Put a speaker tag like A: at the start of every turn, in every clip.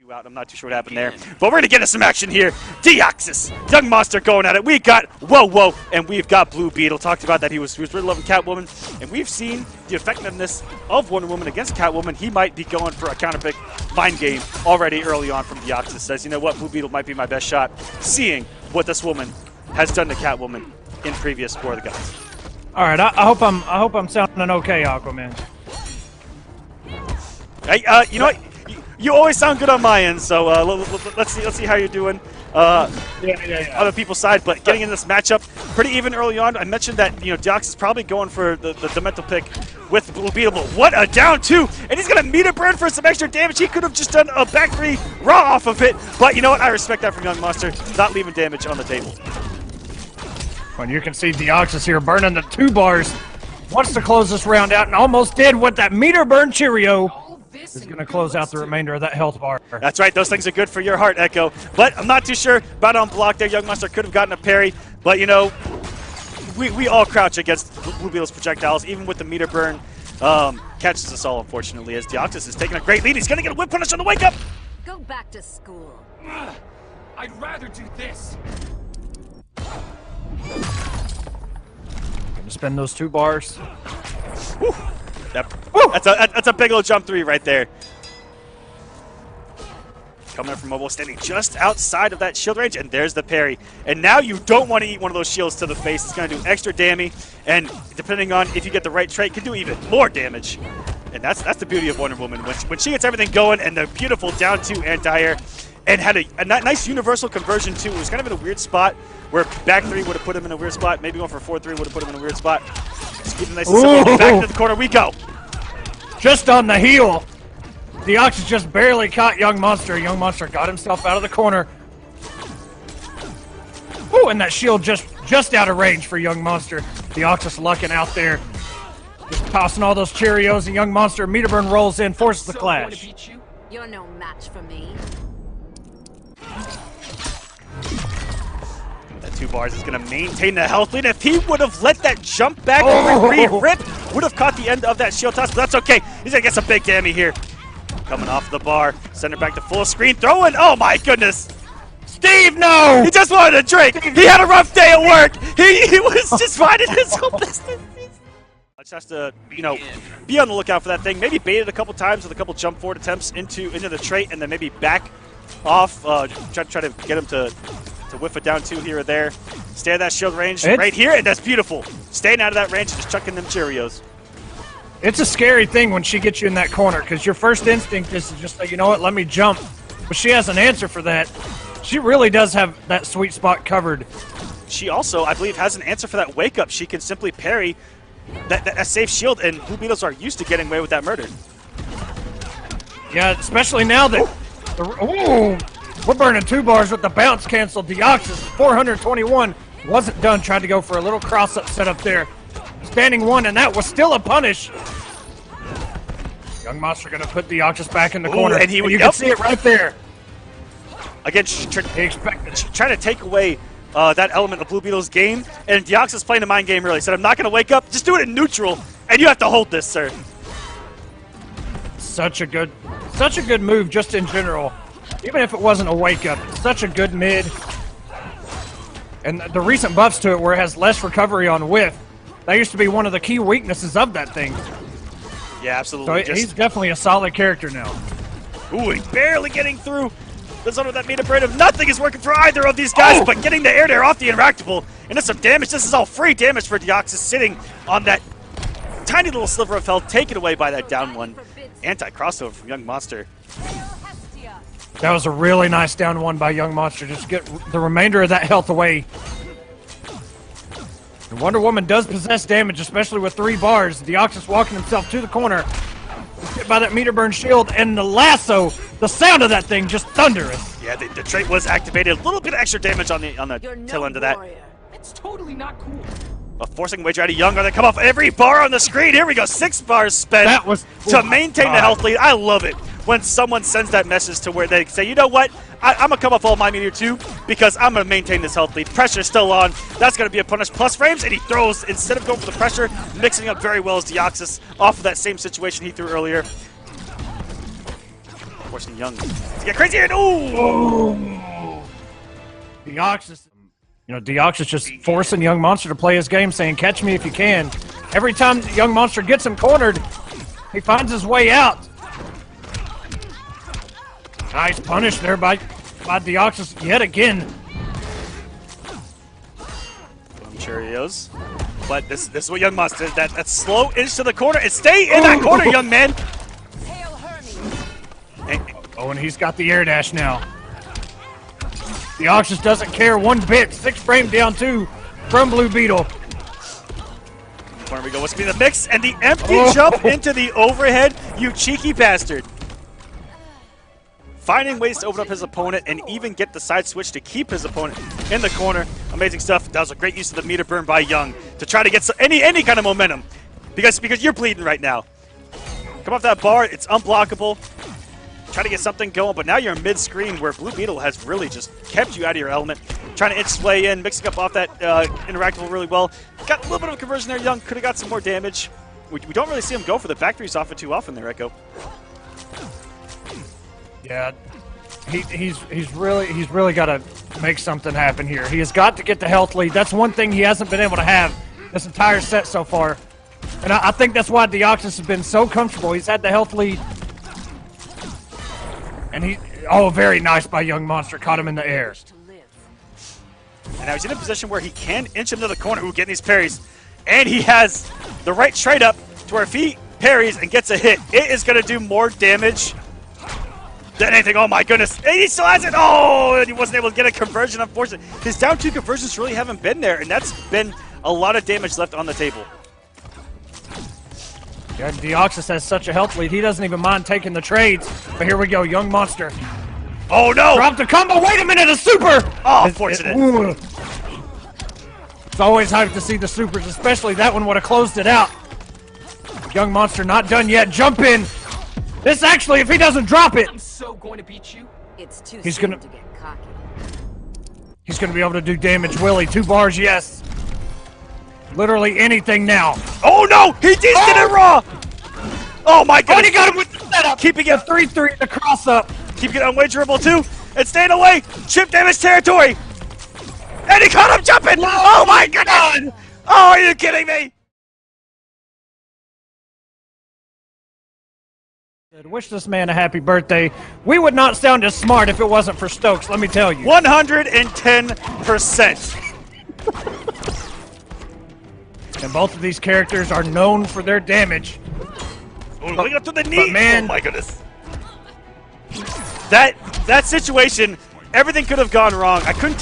A: Out. I'm not too sure what happened there, but we're gonna get us some action here. Deoxys, Yungmonster going at it. We got Whoa, and we've got Blue Beetle. Talked about that he was really loving Catwoman, and we've seen the effectiveness of Wonder Woman against Catwoman. He might be going for a counterpick mind game already early on from Deoxys. Says, you know what, Blue Beetle might be my best shot, seeing what this woman has done to Catwoman in previous War of the Gods.
B: All right, I hope I'm sounding okay, Aquaman.
A: Hey, you know what? You always sound good on my end, so let's see how you're doing. Other people's side, but getting in this matchup pretty even early on. I mentioned that Deoxys is probably going for the mental pick with Blue Beetle. But what a down two, and he's gonna meter burn for some extra damage. He could have just done a back three raw off of it, but you know what? I respect that from Yungmonster, not leaving damage on the table.
B: Well, you can see Deoxys here burning the 2 bars. Wants to close this round out and almost did with that meter burn Cheerio. Is going to close out the remainder of that health bar.
A: That's right. Those things are good for your heart, Echo. But I'm not too sure about on block there. Yungmonster could have gotten a parry. But, we all crouch against Blue Beetle's projectiles, even with the meter burn. Catches us all, unfortunately, as Deoxys is taking a great lead. He's going to get a whip punish on the wake up.
C: Go back to school.
D: I'd rather do this.
B: Going to spend those 2 bars.
A: Whew. That's a big old jump 3 right there. Coming up from Mobile, standing just outside of that shield range, and there's the parry. And now you don't want to eat one of those shields to the face. It's going to do extra damage, and depending on if you get the right trait, can do even more damage. And that's the beauty of Wonder Woman. When she gets everything going, and the beautiful down 2 anti-air, and had a nice universal conversion too. It was kind of in a weird spot where back 3 would have put him in a weird spot. Maybe going for 4-3 would have put him in a weird spot. Just keep it nice and simple. Back into the corner we go.
B: Just on the heel. Deoxys just barely caught Yungmonster. Yungmonster got himself out of the corner. Ooh, and that shield just out of range for Yungmonster. Deoxys lucking out there. Just tossing all those Cheerios, and Yungmonster meter burn rolls in, forces the clash.
C: You're no match for me.
A: That 2 bars is going to maintain the health lead. If he would have let that jump back rip, would have caught the end of that shield toss, but that's okay. He's going to get some big damage here. Coming off the bar, send it back to full screen, throwing, oh my goodness.
B: Steve, no!
A: He just wanted a drink. He had a rough day at work. He was just finding his whole business. Just has to, be on the lookout for that thing. Maybe bait it a couple times with a couple jump forward attempts into the trait, and then maybe back off, try to get him to whiff it down 2 here or there. Stay at that shield range right here, and that's beautiful. Staying out of that range and just chucking them Cheerios.
B: It's a scary thing when she gets you in that corner, because your first instinct is to just say, you know what, let me jump. But she has an answer for that. She really does have that sweet spot covered.
A: She also, I believe, has an answer for that wake up. She can simply parry that safe shield, and Blue Beetles are used to getting away with that murder.
B: Yeah, especially now that... we're burning 2 bars with the bounce cancel. Deoxys, 421. Wasn't done. Tried to go for a little cross-up setup there. Standing 1, and that was still a punish. Yungmonster going to put Deoxys back in the corner.
A: And you
B: can see it right there.
A: Again, trying to take away that element of Blue Beetle's game, and Deoxys playing the mind game really. Said, I'm not going to wake up. Just do it in neutral, and you have to hold this, sir.
B: Such a good move just in general. Even if it wasn't a wake-up, such a good mid. And the recent buffs to it where it has less recovery on whiff, that used to be one of the key weaknesses of that thing.
A: Yeah, absolutely.
B: So he's definitely a solid character now.
A: Ooh, he's barely getting through the zone of that meter burn. Nothing is working for either of these guys, but getting the air there off the interactable. And it's some damage. This is all free damage for Deoxys, sitting on that tiny little sliver of health, taken away by that down 1. Anti-crossover from Yungmonster.
B: That was a really nice down 1 by Yungmonster. Just get the remainder of that health away. And Wonder Woman does possess damage, especially with 3 bars. Deoxys walking himself to the corner. Hit by that meter burn shield, and the lasso, the sound of that thing just thunderous.
A: Yeah, the trait was activated. A little bit of extra damage on the tail end of that.
D: It's totally not cool.
A: Forcing wager out of Young. Are they come off every bar on the screen? Here we go. 6 bars spent to maintain the health lead. I love it when someone sends that message to where they say, you know what? I'm going to come off all my meter too because I'm going to maintain this health lead. Pressure's still on. That's going to be a punish plus frames, and he throws, instead of going for the pressure, mixing up very well as Deoxys off of that same situation he threw earlier. Forcing Young to get crazy and ooh!
B: Deoxys. You know, Deoxys just forcing Yungmonster to play his game, saying, catch me if you can. Every time Yungmonster gets him cornered, he finds his way out. Nice punish there by Deoxys yet again.
A: Cheerios. But this is what Yungmonster, that slow inch to the corner, and stay in that corner, young man!
B: And he's got the air dash now. Deoxys doesn't care one bit. 6 frame down 2 from Blue Beetle.
A: Corner we go. What's going to be the mix? And the empty jump into the overhead, you cheeky bastard. Finding ways to open up his opponent and even get the side switch to keep his opponent in the corner. Amazing stuff. That was a great use of the meter burn by Young to try to get any kind of momentum. Because you're bleeding right now. Come off that bar. It's unblockable. Try to get something going, but now you're in mid-screen where Blue Beetle has really just kept you out of your element. Trying to inch his way in, mixing up off that interactable really well. Got a little bit of a conversion there, Young. Could have got some more damage. We don't really see him go for the back threes off it too often there, Echo.
B: Yeah, he's really got to make something happen here. He has got to get the health lead. That's one thing he hasn't been able to have this entire set so far. And I think that's why Deoxys has been so comfortable. He's had the health lead. And very nice by Yungmonster. Caught him in the air.
A: And now he's in a position where he can inch him to the corner. Ooh, getting these parries. And he has the right trade up to where if he parries and gets a hit, it is going to do more damage than anything. Oh my goodness. And he still has it. Oh, and he wasn't able to get a conversion, unfortunately. His down 2 conversions really haven't been there, and that's been a lot of damage left on the table.
B: Yeah, Deoxys has such a health lead, he doesn't even mind taking the trades. But here we go, Yungmonster.
A: Oh no!
B: Dropped a combo, wait a minute, a super!
A: Oh, unfortunate.
B: It's always hyped to see the supers, especially that one would have closed it out. Yungmonster not done yet, jump in. This actually, if he doesn't drop it.
D: I'm so going to beat you.
C: It's too
B: He's
C: soon
B: gonna-
C: to get cocky.
B: He's gonna be able to do damage, Willie. 2 bars, yes. Literally anything now.
A: Oh no! He did it raw! Oh my goodness!
B: Oh, he got him with the setup!
A: Keeping it
B: 3-3, the cross up.
A: Keeping it unwagerable too, and staying away! Chip damage territory! And he caught him jumping! Oh my goodness! Oh, are you kidding me?
B: Wish this man a happy birthday. We would not sound as smart if it wasn't for Stokes, let me tell you.
A: 110%.
B: And both of these characters are known for their damage.
A: Oh, looking up to the knee!
B: Man,
A: oh my goodness. That situation, everything could have gone wrong. I couldn't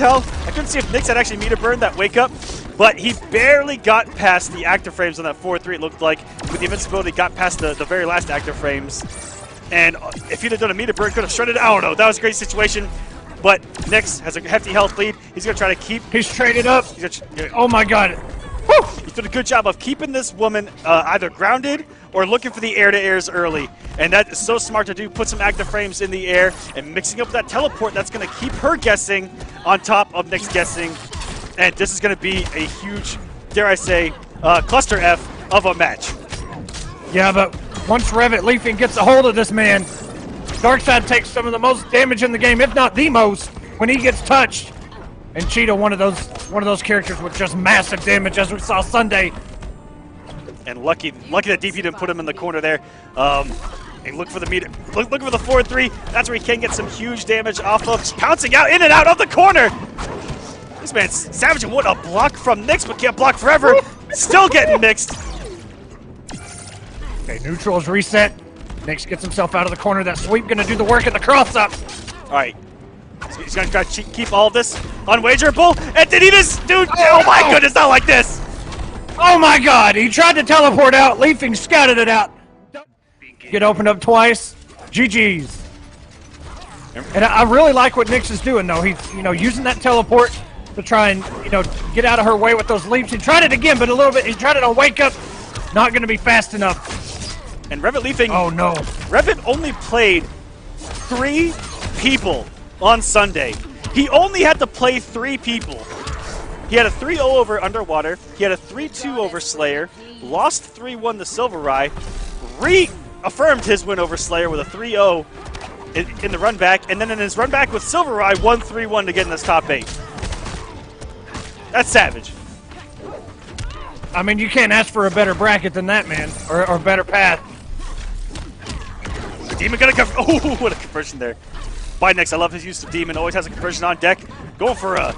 A: see if Knicks had actually meter burned that wake up, but he barely got past the active frames on that 4-3, it looked like. With the invincibility, got past the very last active frames. And if he'd have done a meter burn, could have shredded it. I don't know. That was a great situation. But Knicks has a hefty health lead. He's going to try to keep.
B: He's traded up. Oh my god.
A: Woo! He's done a good job of keeping this woman either grounded or looking for the air-to-airs early. And that is so smart to do. Put some active frames in the air and mixing up that teleport. That's going to keep her guessing on top of Knicks guessing. And this is going to be a huge, dare I say, cluster F of a match.
B: Yeah, but once Revetleafing gets a hold of this man, Darkseid takes some of the most damage in the game, if not the most, when he gets touched. And Cheetah, one of those characters with just massive damage, as we saw Sunday.
A: And lucky that DP didn't put him in the corner there. And look for the meter. Look for the 4-3. That's where he can get some huge damage off of. Just pouncing out, in and out of the corner. This man's savage and what a block from Knicks, but can't block forever. Still getting mixed.
B: Okay, neutrals reset. Knicks gets himself out of the corner. That sweep gonna do the work in the cross up.
A: All right. He's gonna try to keep all of this unwagerable. And did he just, dude? Oh my goodness, not like this.
B: Oh my god, he tried to teleport out. Leafing scouted it out. Get opened up twice. GG's. And I really like what Knicks is doing, though. He's, using that teleport to try and, get out of her way with those leaps. He tried it again, but a little bit. He tried it on wake up. Not going to be fast enough.
A: And Revetleafing. Oh no. Revet only played 3 people on Sunday. He only had to play 3 people. He had a 3-0 over Underwater. He had a 3-2 over Slayer. Lost 3-1 to Silverai. Reaffirmed his win over Slayer with a 3-0 in the run back, and then in his run back with Silver Eye, 1-3-1 to get in this top 8. That's savage.
B: I mean, you can't ask for a better bracket than that, man, or a better path.
A: Demon gonna cover. Oh, what a conversion there. By Knicks, I love his use of Demon. Always has a conversion on deck. Going for a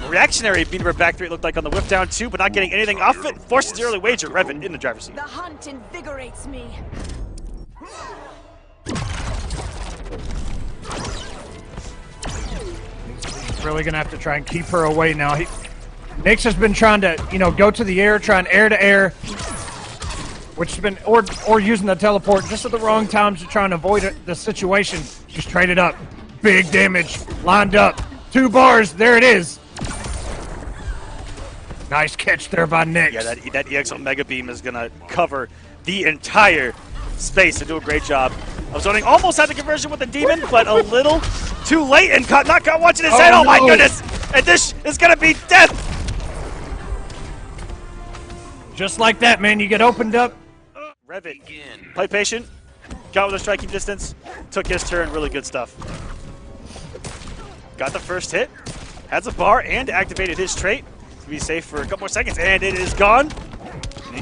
A: reactionary beat back 3, it looked like on the whip down 2, but not getting anything off it. Forces the early wager. Revet in the driver's seat.
C: The hunt invigorates me.
B: Really gonna have to try and keep her away now. Knicks has been trying to, go to the air, trying air to air, which has been, or using the teleport just at the wrong times to try and avoid the situation. Just traded up, big damage, lined up, 2 bars. There it is. Nice catch there by Knicks.
A: Yeah, that EXO Mega Beam is gonna cover the entire space and do a great job of zoning. Almost had the conversion with the Demon, but a little too late, and not caught watching his head. Oh my goodness! And this is gonna be death!
B: Just like that, man, you get opened up.
A: Revet, play patient, got with a striking distance, took his turn, really good stuff. Got the first hit, has a bar, and activated his trait to be safe for a couple more seconds, and it is gone.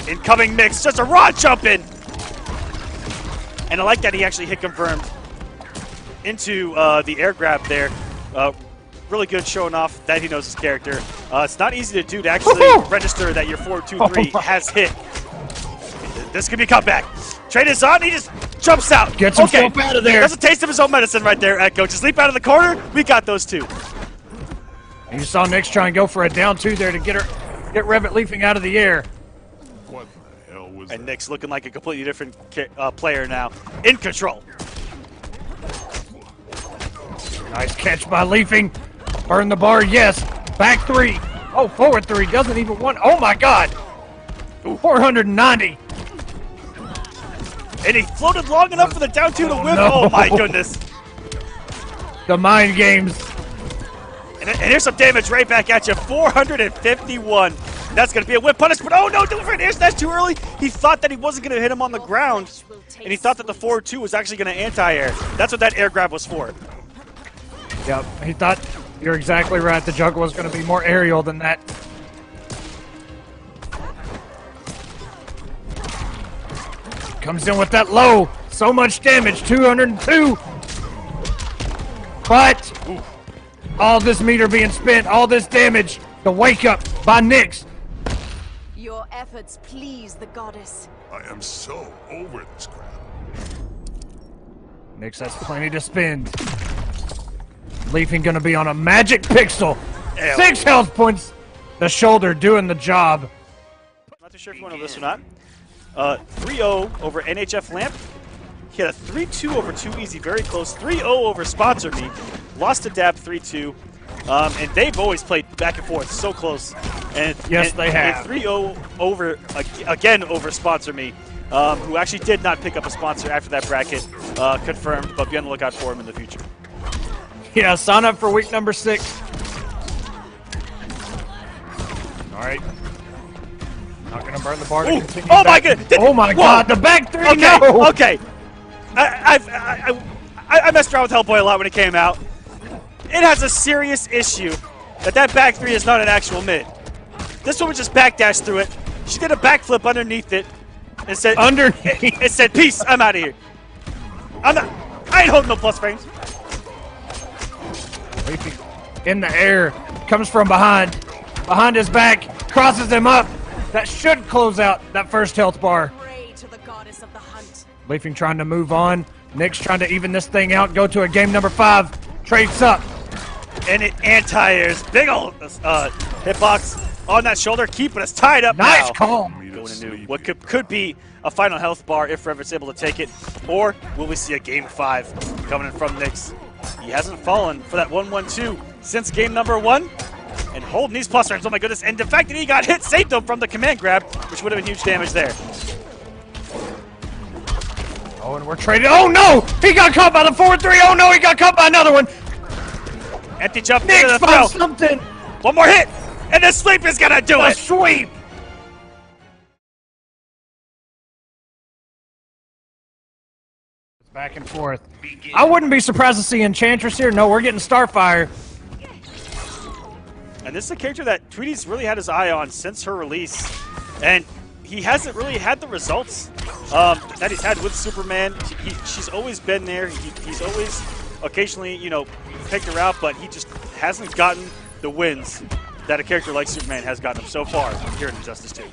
A: Incoming Mix, just a raw jump in! And I like that he actually hit confirmed into the air grab there. Really good, showing off that he knows his character. It's not easy to do to actually register that your 4-2-3 has hit. This could be a comeback. Trade is on, he just jumps out.
B: Gets himself out of there.
A: That's a taste of his own medicine right there, Echo. Just leap out of the corner, we got those 2.
B: You saw Knicks try and go for a down 2 there to get Revetleafing out of the air.
E: What the hell was
A: And
E: that?
A: Knicks looking like a completely different player now. In control.
B: Nice catch by Leafing. Burn the bar, yes. Back 3. Oh, forward 3. Doesn't even want. Oh my God. 490.
A: And he floated long enough for the down 2 to whip.
B: No.
A: Oh my goodness.
B: The mind games.
A: And here's some damage right back at you. 451. That's going to be a whip punish, but oh no, don't for an air smash too early. He thought that he wasn't going to hit him on the ground, and he thought that the 4-2 was actually going to anti-air. That's what that air grab was for.
B: Yep, he thought you're exactly right. The juggle was going to be more aerial than that. Comes in with that low. So much damage, 202. But all this meter being spent, all this damage, the wake up by Knicks.
C: Your efforts please the goddess.
E: I am so over this crap.
B: Knicks has plenty to spend. Leafing gonna be on a magic pixel. 6 health points. The shoulder doing the job.
A: Not too sure if you want to know this or not. 3-0 over NHF Lamp. He had a 3-2 over 2 Easy, very close. 3-0 over Sponsor Me. Lost to Dab 3-2. And they've always played back and forth, so close. And
B: Yes, they have.
A: 3-0 over again over Sponsor Me, who actually did not pick up a sponsor after that bracket, confirmed. But be on the lookout for him in the future.
B: Yeah, sign up for week number 6. All right. Not gonna burn the bar to
A: Ooh.
B: continue.
A: Oh
B: back.
A: my god!
B: Oh my God! The back 3.
A: Okay,
B: No.
A: okay. I messed around with Hellboy a lot when it came out. It has a serious issue that back 3 is not an actual mid. This one would just backdash through it. She did a backflip underneath it and said,
B: Underneath.
A: It said, peace, I'm out of here. I ain't holding no plus frames.
B: Leafing in the air, comes from behind his back, crosses him up. That should close out that first health bar.
C: Pray to the goddess of the hunt.
B: Leafing trying to move on. Knicks trying to even this thing out, go to a game number 5. Trades up.
A: And it anti-airs. Big ol' hitbox on that shoulder, keeping us tied up
B: Nice
A: now.
B: call.
A: Going into what could be a final health bar if Revet's able to take it, or will we see a game 5 coming in from Knicks? He hasn't fallen for that 1-1-2 since game number 1, and holding these plus frames. Oh my goodness! And the fact that he got hit saved him from the command grab, which would have been huge damage there.
B: Oh, and we're traded. Oh no! He got caught by the 4-3. Oh no! He got caught by another one.
A: Empty jump into
B: Knicks
A: the
B: found
A: throw.
B: something.
A: One more hit, and the sleep is gonna do
B: A
A: it.
B: sweep. Back and forth. I wouldn't be surprised to see Enchantress here. No, we're getting Starfire.
A: And this is a character that Tweedy's really had his eye on since her release. And he hasn't really had the results that he's had with Superman. She's always been there. He's always occasionally, you know, picked her out, but he just hasn't gotten the wins that a character like Superman has gotten him so far here in Injustice 2.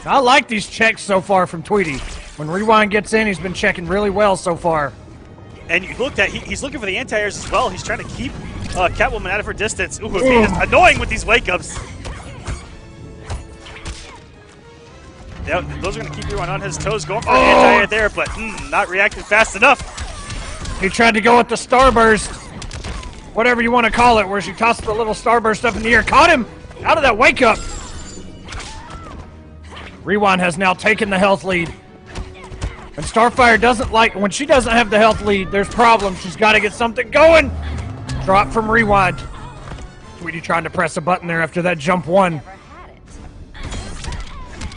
B: I like these checks so far from Tweedy. When Rewind gets in, he's been checking really well so far.
A: And you looked at, he's looking for the anti-airs as well. He's trying to keep Catwoman out of her distance. Ooh, it's annoying with these wake-ups. Yeah, those are going to keep Rewind on his toes, going for an anti-air there, but not reacting fast enough.
B: He tried to go with the Starburst, whatever you want to call it, where she tossed the little Starburst up in the air. Caught him out of that wake-up. Rewind has now taken the health lead. And Starfire doesn't like, when she doesn't have the health lead, there's problems. She's got to get something going. Drop from Rewind. Tweedy trying to press a button there after that jump one.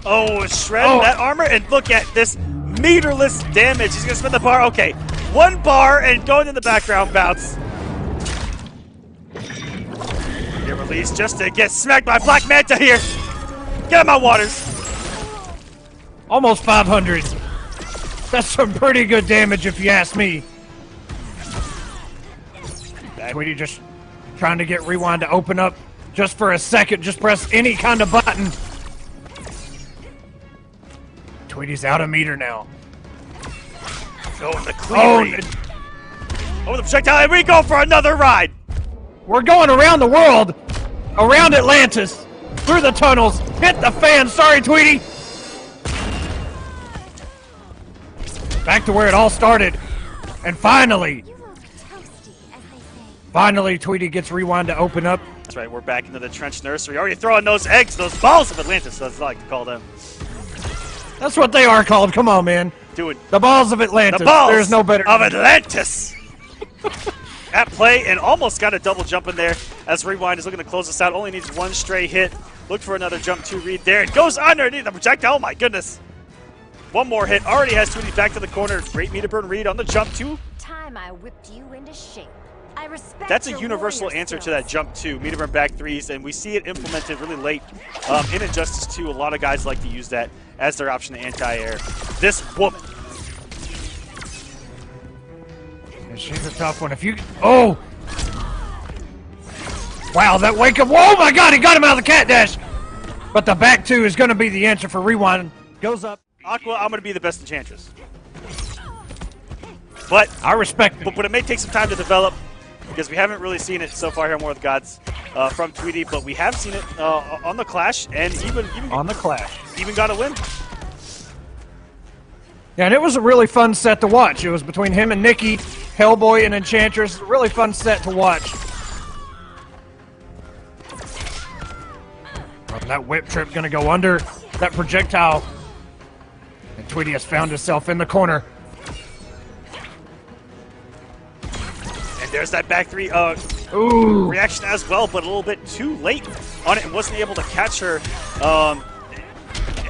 A: Oh, shredding that armor, and look at this meterless damage. He's going to spend the bar. Okay, 1 bar and going in the background bounce. Get released just to get smacked by Black Manta here. Get him out, Waters.
B: Almost 500. That's some pretty good damage if you ask me. Tweedy just trying to get Rewind to open up just for a second. Just press any kind of button. Tweedy's out of meter now.
A: Oh, the clean. Oh, the projectile, and we go for another ride.
B: We're going around the world, around Atlantis, through the tunnels, hit the fan. Sorry, Tweedy. Back to where it all started. And finally, Tweedy gets Rewind to open up.
A: That's right, we're back into the trench nursery. Already throwing those eggs, those balls of Atlantis, as I like to call them.
B: That's what they are called. Come on, man.
A: Doing
B: the balls of Atlantis.
A: The balls
B: There's no better
A: of Atlantis. At play, and almost got a double jump in there as Rewind is looking to close this out. Only needs 1 stray hit. Look for another jump 2 read there. It goes underneath the projectile. Oh my goodness. 1 more hit. Already has Tweedy back to the corner. Great meter burn read on the jump 2.
C: Time I whipped you into shape. I respect
A: That's a universal answer to that jump 2. Meter burn back 3s, and we see it implemented really late in Injustice 2. A lot of guys like to use that as their option to anti-air. This woman.
B: She's a tough one. If you... Oh! Wow, that wake up... Oh my god, he got him out of the cat dash! But the back 2 is going to be the answer for Rewind. Goes up.
A: Aqua, I'm going to be the best Enchantress. But
B: I respect it.
A: But it may take some time to develop, because we haven't really seen it so far here on War of the Gods from Tweedy, but we have seen it on the Clash, and even
B: on the Clash.
A: Even got a win.
B: Yeah, and it was a really fun set to watch. It was between him and Nikki, Hellboy and Enchantress. A really fun set to watch. Oh, that whip trip gonna go under that projectile. And Tweedy has found himself in the corner.
A: And there's that back 3
B: Ooh.
A: reaction as well, but a little bit too late on it and wasn't able to catch her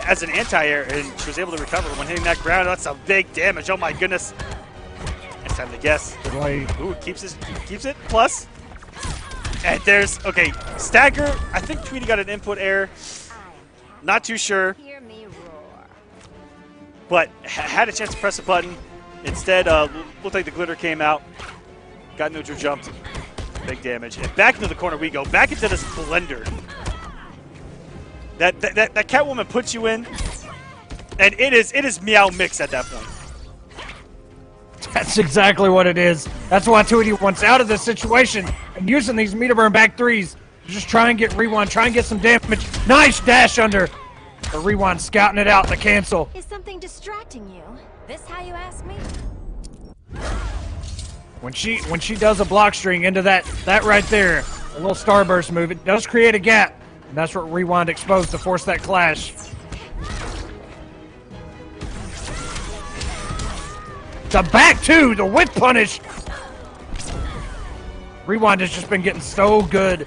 A: as an anti-air, and she was able to recover when hitting that ground. That's a big damage. Oh my goodness. It's time to guess. Ooh, keeps it. Plus. And there's, okay, stagger. I think Tweedy got an input error. Not too sure.
C: Hear me roar.
A: But had a chance to press a button. Instead, looked like the glitter came out. Got neutral jumped. Big damage. And back into the corner we go. Back into this blender. That Catwoman puts you in, and it is meow mix at that point.
B: That's exactly what it is. That's why Tweedy wants out of this situation and using these meter burn back 3s to just try and get Rewind, try and get some damage. Nice dash under. The Rewind scouting it out to cancel.
C: Is something distracting you? This how you ask me?
B: When she does a block string into that right there, a little starburst move, it does create a gap. And that's what Rewind exposed to force that clash. The back 2, the whip punish. Rewind has just been getting so good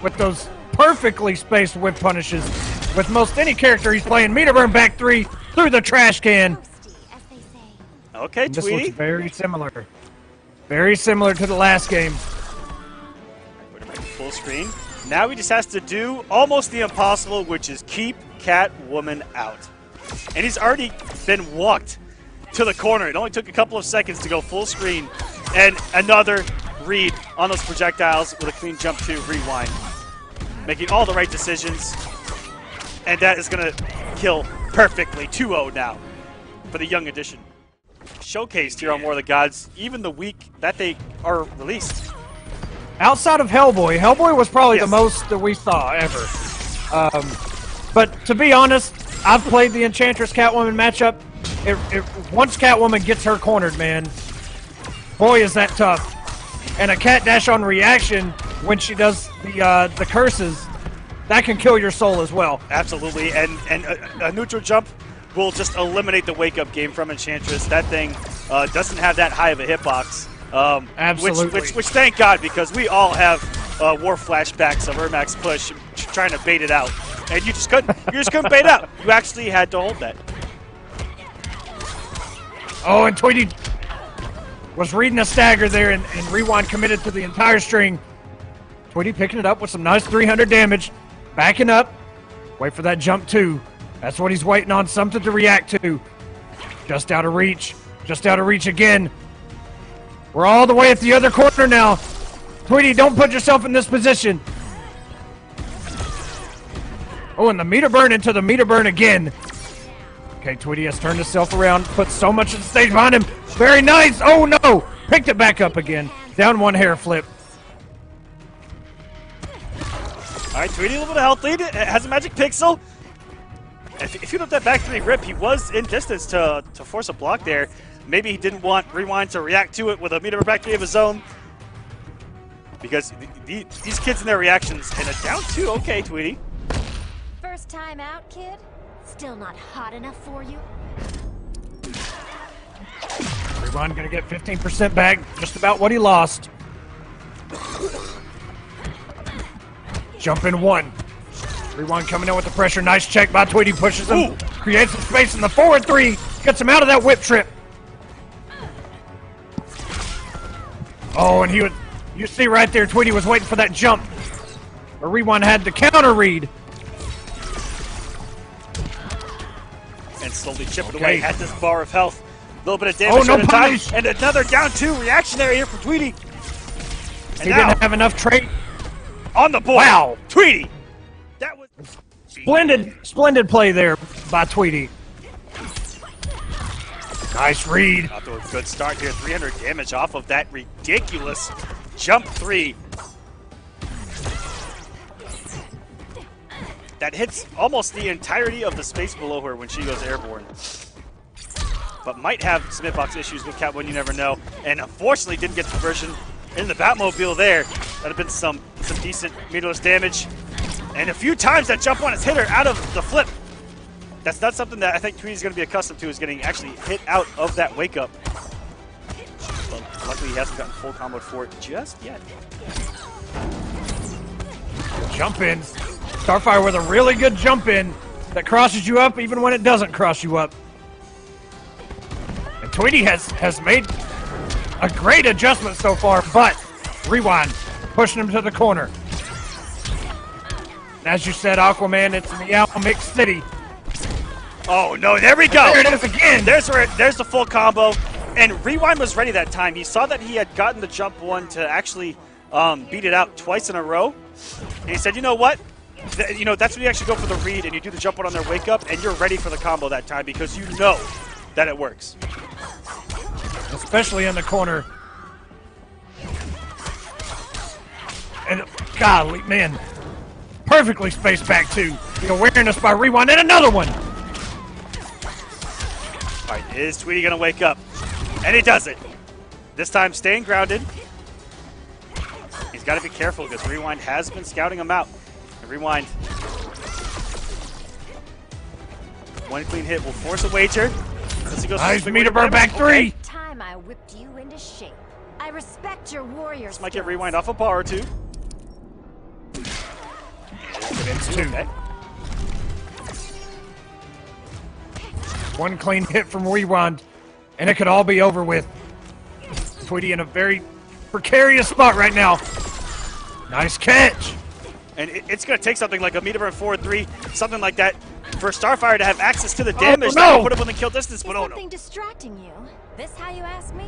B: with those perfectly spaced whip punishes. With most any character he's playing, meter burn back 3 through the trash can.
A: Okay,
B: And this
A: Tweedy.
B: looks very similar. Very similar to the last game.
A: Put him back to full screen. Now he just has to do almost the impossible, which is keep Catwoman out. And he's already been walked to the corner. It only took a couple of seconds to go full screen. And another read on those projectiles with a clean jump to rewind. Making all the right decisions. And that is going to kill perfectly. 2-0 now for the young edition. Showcased here on War of the Gods, even the week that they are released.
B: Outside of Hellboy, Hellboy was probably
A: Yes.
B: the most that we saw ever. But to be honest, I've played the Enchantress Catwoman matchup. Once Catwoman gets her cornered, man, boy is that tough. And a cat dash on reaction when she does the curses, that can kill your soul as well.
A: Absolutely, and a neutral jump will just eliminate the wake-up game from Enchantress. That thing doesn't have that high of a hitbox.
B: Absolutely.
A: Which thank God, because we all have war flashbacks of Ermac's push, trying to bait it out, and you just couldn't bait it out. You actually had to hold that.
B: Oh, and Tweedy was reading a stagger there, and Rewind committed to the entire string. Tweedy picking it up with some nice 300 damage, backing up. Wait for that jump too. That's what he's waiting on, something to react to. Just out of reach. Just out of reach again. We're all the way at the other corner now. Tweedy, don't put yourself in this position. Oh, and the meter burn into the meter burn again. Okay, Tweedy has turned himself around, put so much of the stage behind him. Very nice. Oh, no. Picked it back up again. Down one hair flip.
A: All right, Tweedy, a little bit of health lead. It has a magic pixel. If you look at that back three rip, he was in distance to force a block there. Maybe he didn't want Rewind to react to it with a meter back three of his own. Because these kids and their reactions, and a down two. Okay, Tweedy.
F: First time out, kid? Still not hot enough for you?
B: Rewind gonna get 15% back, just about what he lost. Jump in one. Rewind coming in with the pressure. Nice check by Tweedy, pushes him.
A: Ooh.
B: Creates some space in the forward three. Gets him out of that whip trip. Oh, and you see right there, Tweedy was waiting for that jump. But Rewind had the counter read.
A: And slowly chipping
B: Okay.
A: away at this bar of health. A little bit of damage
B: no
A: at a time.
B: punish.
A: And another down two reactionary here for Tweedy. And
B: He
A: now,
B: didn't have enough trait.
A: on the board.
B: Wow.
A: Tweedy. That was
B: Splendid play there by Tweedy. Nice read.
A: off to a good start here. 300 damage off of that ridiculous jump three. That hits almost the entirety of the space below her when she goes airborne. But might have some hitbox issues with Catwoman, you never know. And unfortunately didn't get the conversion in the Batmobile there. That'd have been some decent meterless damage. And a few times that jump one has hit her out of the flip. That's not something that I think Tweedy's going to be accustomed to, is getting actually hit out of that wake up. But luckily he hasn't gotten full comboed for it just yet.
B: Jump in. Starfire with a really good jump in that crosses you up even when it doesn't cross you up. And Tweedy has made a great adjustment so far, but Rewind pushing him to the corner. And as you said, Aquaman, it's in the Owl Mix City.
A: Oh no, there we go.
B: There it is again.
A: There's the full combo. And Rewind was ready that time. He saw that he had gotten the jump one to actually beat it out twice in a row. And he said, you know what? That's when you actually go for the read and you do the jump one on their wake up, and you're ready for the combo that time because you know that it works.
B: Especially in the corner. And golly, man, perfectly spaced back too. The awareness by Rewind and another one.
A: All right, is Tweedy gonna wake up? And he does it. This time staying grounded. He's got to be careful because Rewind has been scouting him out. And Rewind, one clean hit will force a wager. As he goes
B: Nice
A: for the
B: meter
A: quick
B: burn back
A: damage.
B: three.
A: Okay.
F: Time I whipped you into shape. I respect your warrior
A: This might get
F: skills.
A: Rewind off a bar or two.
B: It's two.
A: Okay.
B: One clean hit from Rewind. and it could all be over with. Tweedy in a very precarious spot right now. Nice catch.
A: And it's going to take something like a meter burn 4-3, something like that, for Starfire to have access to the damage that will put him within kill distance, but
F: something distracting you. This how you ask me?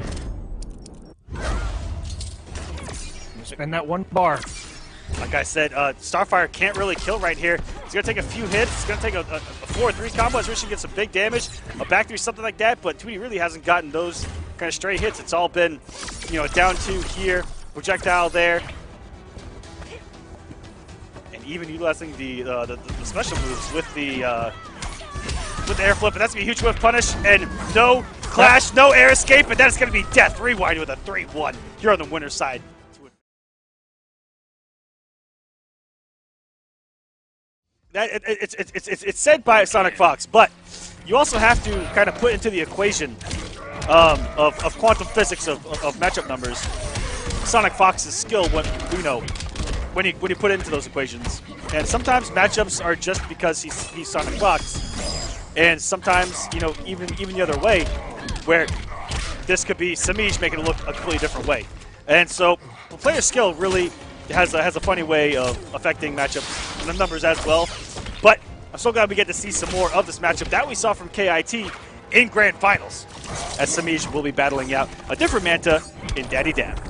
B: Spend that one bar.
A: Like I said, Starfire can't really kill right here. It's going to take a few hits. It's going to take a 4-3 combo. It's really get some big damage, a back three, something like that. But Tweedy really hasn't gotten those kind of stray hits. It's all been, you know, down two here, projectile there, and even utilizing the special moves with the air flip. And that's going to be a huge whiff punish, and no clash, no air escape, and that's going to be death. Rewind with a 3-1 here on the winner's side. It's said by Sonic Fox, but you also have to kind of put into the equation of quantum physics of matchup numbers Sonic Fox's skill when you put it into those equations. And sometimes matchups are just because he's Sonic Fox, and sometimes even the other way, where this could be Semiij making it look a completely different way. And so the player skill really has a funny way of affecting matchups and the numbers as well. But I'm so glad we get to see some more of this matchup that we saw from KIT in Grand Finals, as Semiij will be battling out a different Manta in Daddy Dab.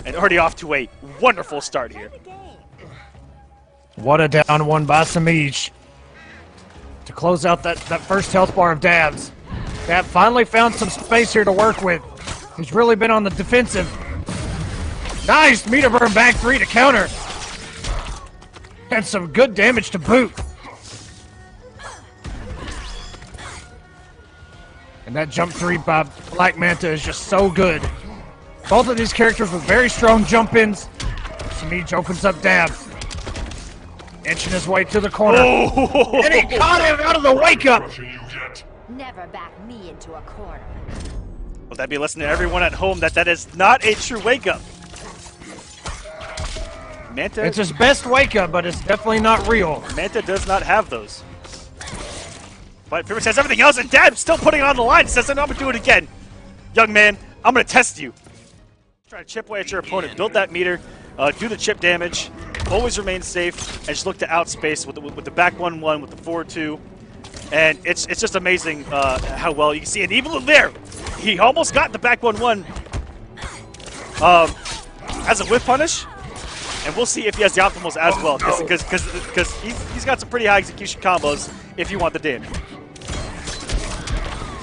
A: And already off to a wonderful start here.
B: What a down one by Semiij to close out that first health bar of Dabs. Dab finally found some space here to work with. He's really been on the defensive. Nice meter burn back three to counter. And some good damage to boot. And that jump three by Black Manta is just so good. Both of these characters with very strong jump ins. Semiij opens up Dab. Inching his way to the corner.
A: Oh.
B: And he caught him out of the wake up.
F: Never back me into a corner.
A: Will that be a lesson to everyone at home that is not a true wake up? Manta,
B: it's his best wake up, but it's definitely not real.
A: Manta does not have those. But pretty much has everything else, and Dab still putting it on the line. Says, I'm going to do it again. Young man, I'm going to test you. Try to chip away at your opponent, build that meter, do the chip damage, always remain safe, and just look to outspace with the back 1-1, with the 4-2. And it's just amazing how well you can see. And even there, he almost got the back 1-1 as a whiff punish. And we'll see if he has the optimals as well, because he's got some pretty high execution combos if you want the damage.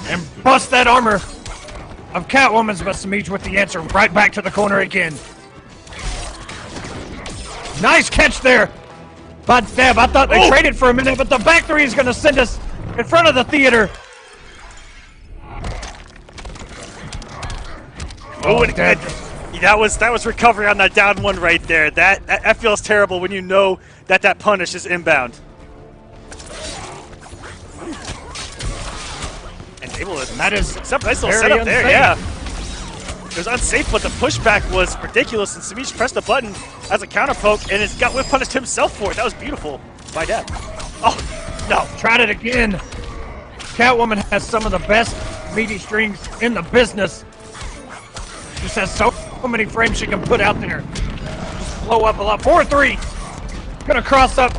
B: And bust that armor of Catwoman's, but Semiij with the answer right back to the corner again. Nice catch there by Dab. I thought they traded for a minute, but the back three is going to send us in front of the theater.
A: Oh, and that was recovery on that down one right there. That feels terrible when you know that punish is inbound. And able to nice little setup there, yeah. It was unsafe, but the pushback was ridiculous, and Semiij pressed the button as a counter poke, and it's got whip punished himself for it. That was beautiful by Dab. Oh, no.
B: Tried it again. Catwoman has some of the best meaty strings in the business. Just has so many frames she can put out there. Just blow up a lot. 4-3. Gonna cross up.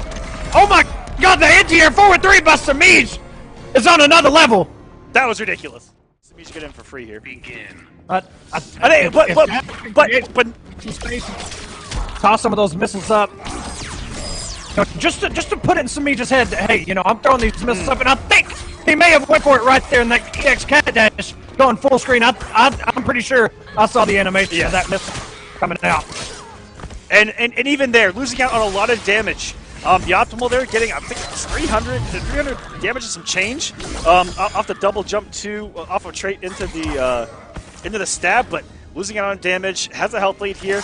B: Oh my god, the anti-air 4-3 by Semiij is on another level.
A: That was ridiculous. Semiij get in for free here.
E: Begin.
B: But toss some of those missiles up. Just to put it in Semiij's head that, hey, I'm throwing these missiles up, and I think he may have went for it right there in that EX cat dash going full screen. I'm pretty sure I saw the animation of that missile coming out.
A: And even there, losing out on a lot of damage. The optimal there, getting, I think it's 300 damage and some change off the double jump off a trait into the stab, but losing out on damage, has a health lead here.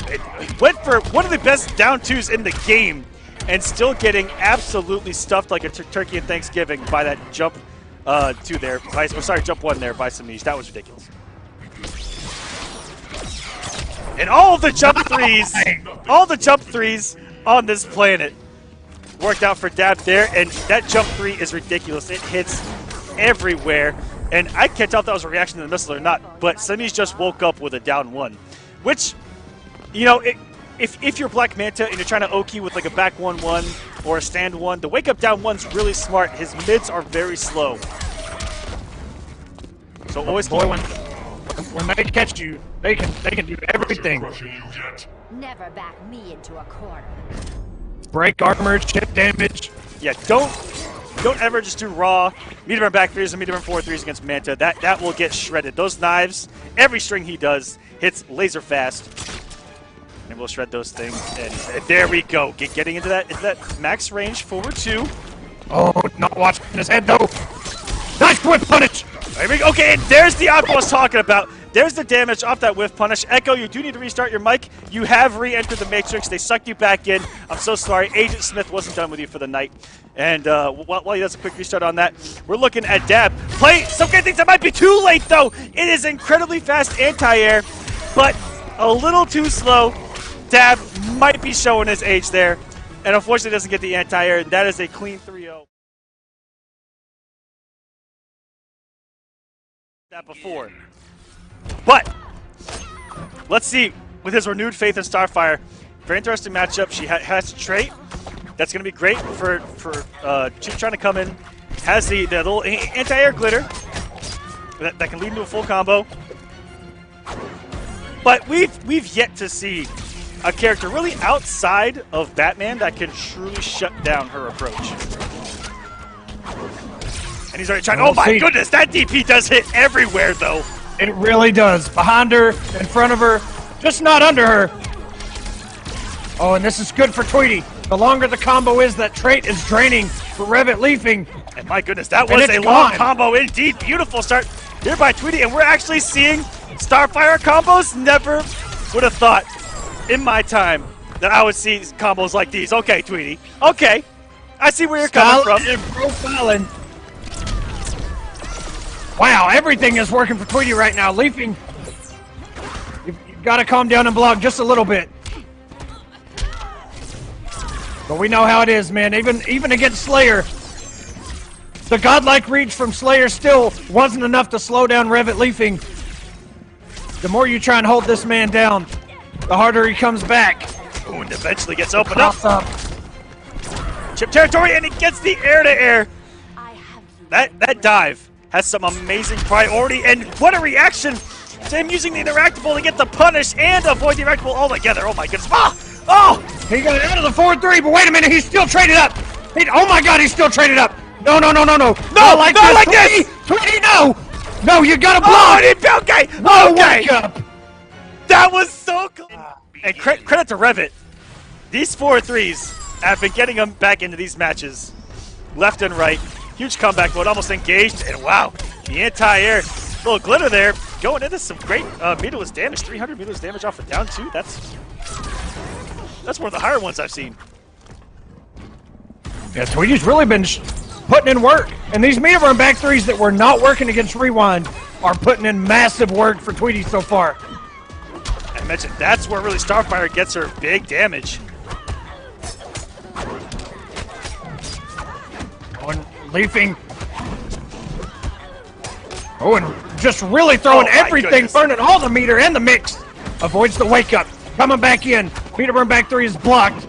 A: It went for one of the best down twos in the game, and still getting absolutely stuffed like a turkey in Thanksgiving by that jump two there. Jump one there by Semiij. That was ridiculous. And all of the jump threes on this planet worked out for Dab there, and that jump three is ridiculous. It hits everywhere. And I can't tell if that was a reaction to the missile or not, but Semiij just woke up with a down 1. Which, you know, if you're Black Manta and you're trying to Oki with like a back 1-1 or a stand 1, the wake up down 1's really smart. His mids are very slow. So always
B: Boy, when they catch you, they can do everything.
F: Never back me into a corner.
B: Break armor, chip damage.
A: Yeah, don't ever just do raw medium and back 3s and medium and forward 3s against Manta. That will get shredded. Those knives, every string he does hits laser fast. And we'll shred those things. And there we go. Getting into that, is that max range forward 2.
B: Oh, not watching his head though. Nice whip punish.
A: There we go. Okay, and there's the output I was talking about. There's the damage off that whiff punish. Echo, you do need to restart your mic. You have re-entered the Matrix. They sucked you back in. I'm so sorry. Agent Smith wasn't done with you for the night. And while he does a quick restart on that, we're looking at Dab. Play some kind of things that might be too late, though. It is incredibly fast anti-air, but a little too slow. Dab might be showing his age there. And unfortunately doesn't get the anti-air. And that is a clean 3-0. That before. But let's see, with his renewed faith in Starfire, very interesting matchup. She has a trait that's going to be great for Cheetah trying to come in. Has the little anti-air glitter that can lead into a full combo. But we've yet to see a character really outside of Batman that can truly shut down her approach. And he's already trying. Oh my goodness, that DP does hit everywhere though.
B: It really does. Behind her, in front of her, just not under her. Oh, and this is good for Tweedy. The longer the combo is, that trait is draining for Revetleafing.
A: And my goodness, that was a long combo indeed. Beautiful start here by Tweedy, and we're actually seeing Starfire combos. Never would have thought in my time that I would see combos like these. Okay, Tweedy. Okay. I see where you're coming from.
B: And profiling. Wow, everything is working for Tweedy right now. Leafing, you've got to calm down and block just a little bit. But we know how it is, man. Even against Slayer, the godlike reach from Slayer still wasn't enough to slow down Revetleafing. The more you try and hold this man down, the harder he comes back.
A: Ooh, and eventually gets opened up. Chip territory, and he gets the air-to-air. That dive has some amazing priority, and what a reaction to him using the interactable to get the punish and avoid the interactable altogether. Oh my goodness. Oh!
B: He got out of the 4-3, but wait a minute, he's still traded up. Oh my god, he's still traded up. No. Not like this. Tweedy, no! No, you gotta block!
A: Oh, okay!
B: Wake up!
A: That was so cool! And credit to Revit. These 4-3s have been getting him back into these matches. Left and right. Huge comeback mode, almost engaged, and wow, the anti-air, little glitter there, going into some great meterless damage, 300 meterless damage off the down 2. That's one of the higher ones I've seen.
B: Yeah, Tweedy's really been putting in work, and these meter run back 3s that were not working against Rewind are putting in massive work for Tweedy so far.
A: I mentioned that's where really Starfire gets her big damage.
B: Leafing. Oh, and just really throwing everything, burning all the meter and the mix. Avoids the wake up. Coming back in. Meter burn back 3 is blocked.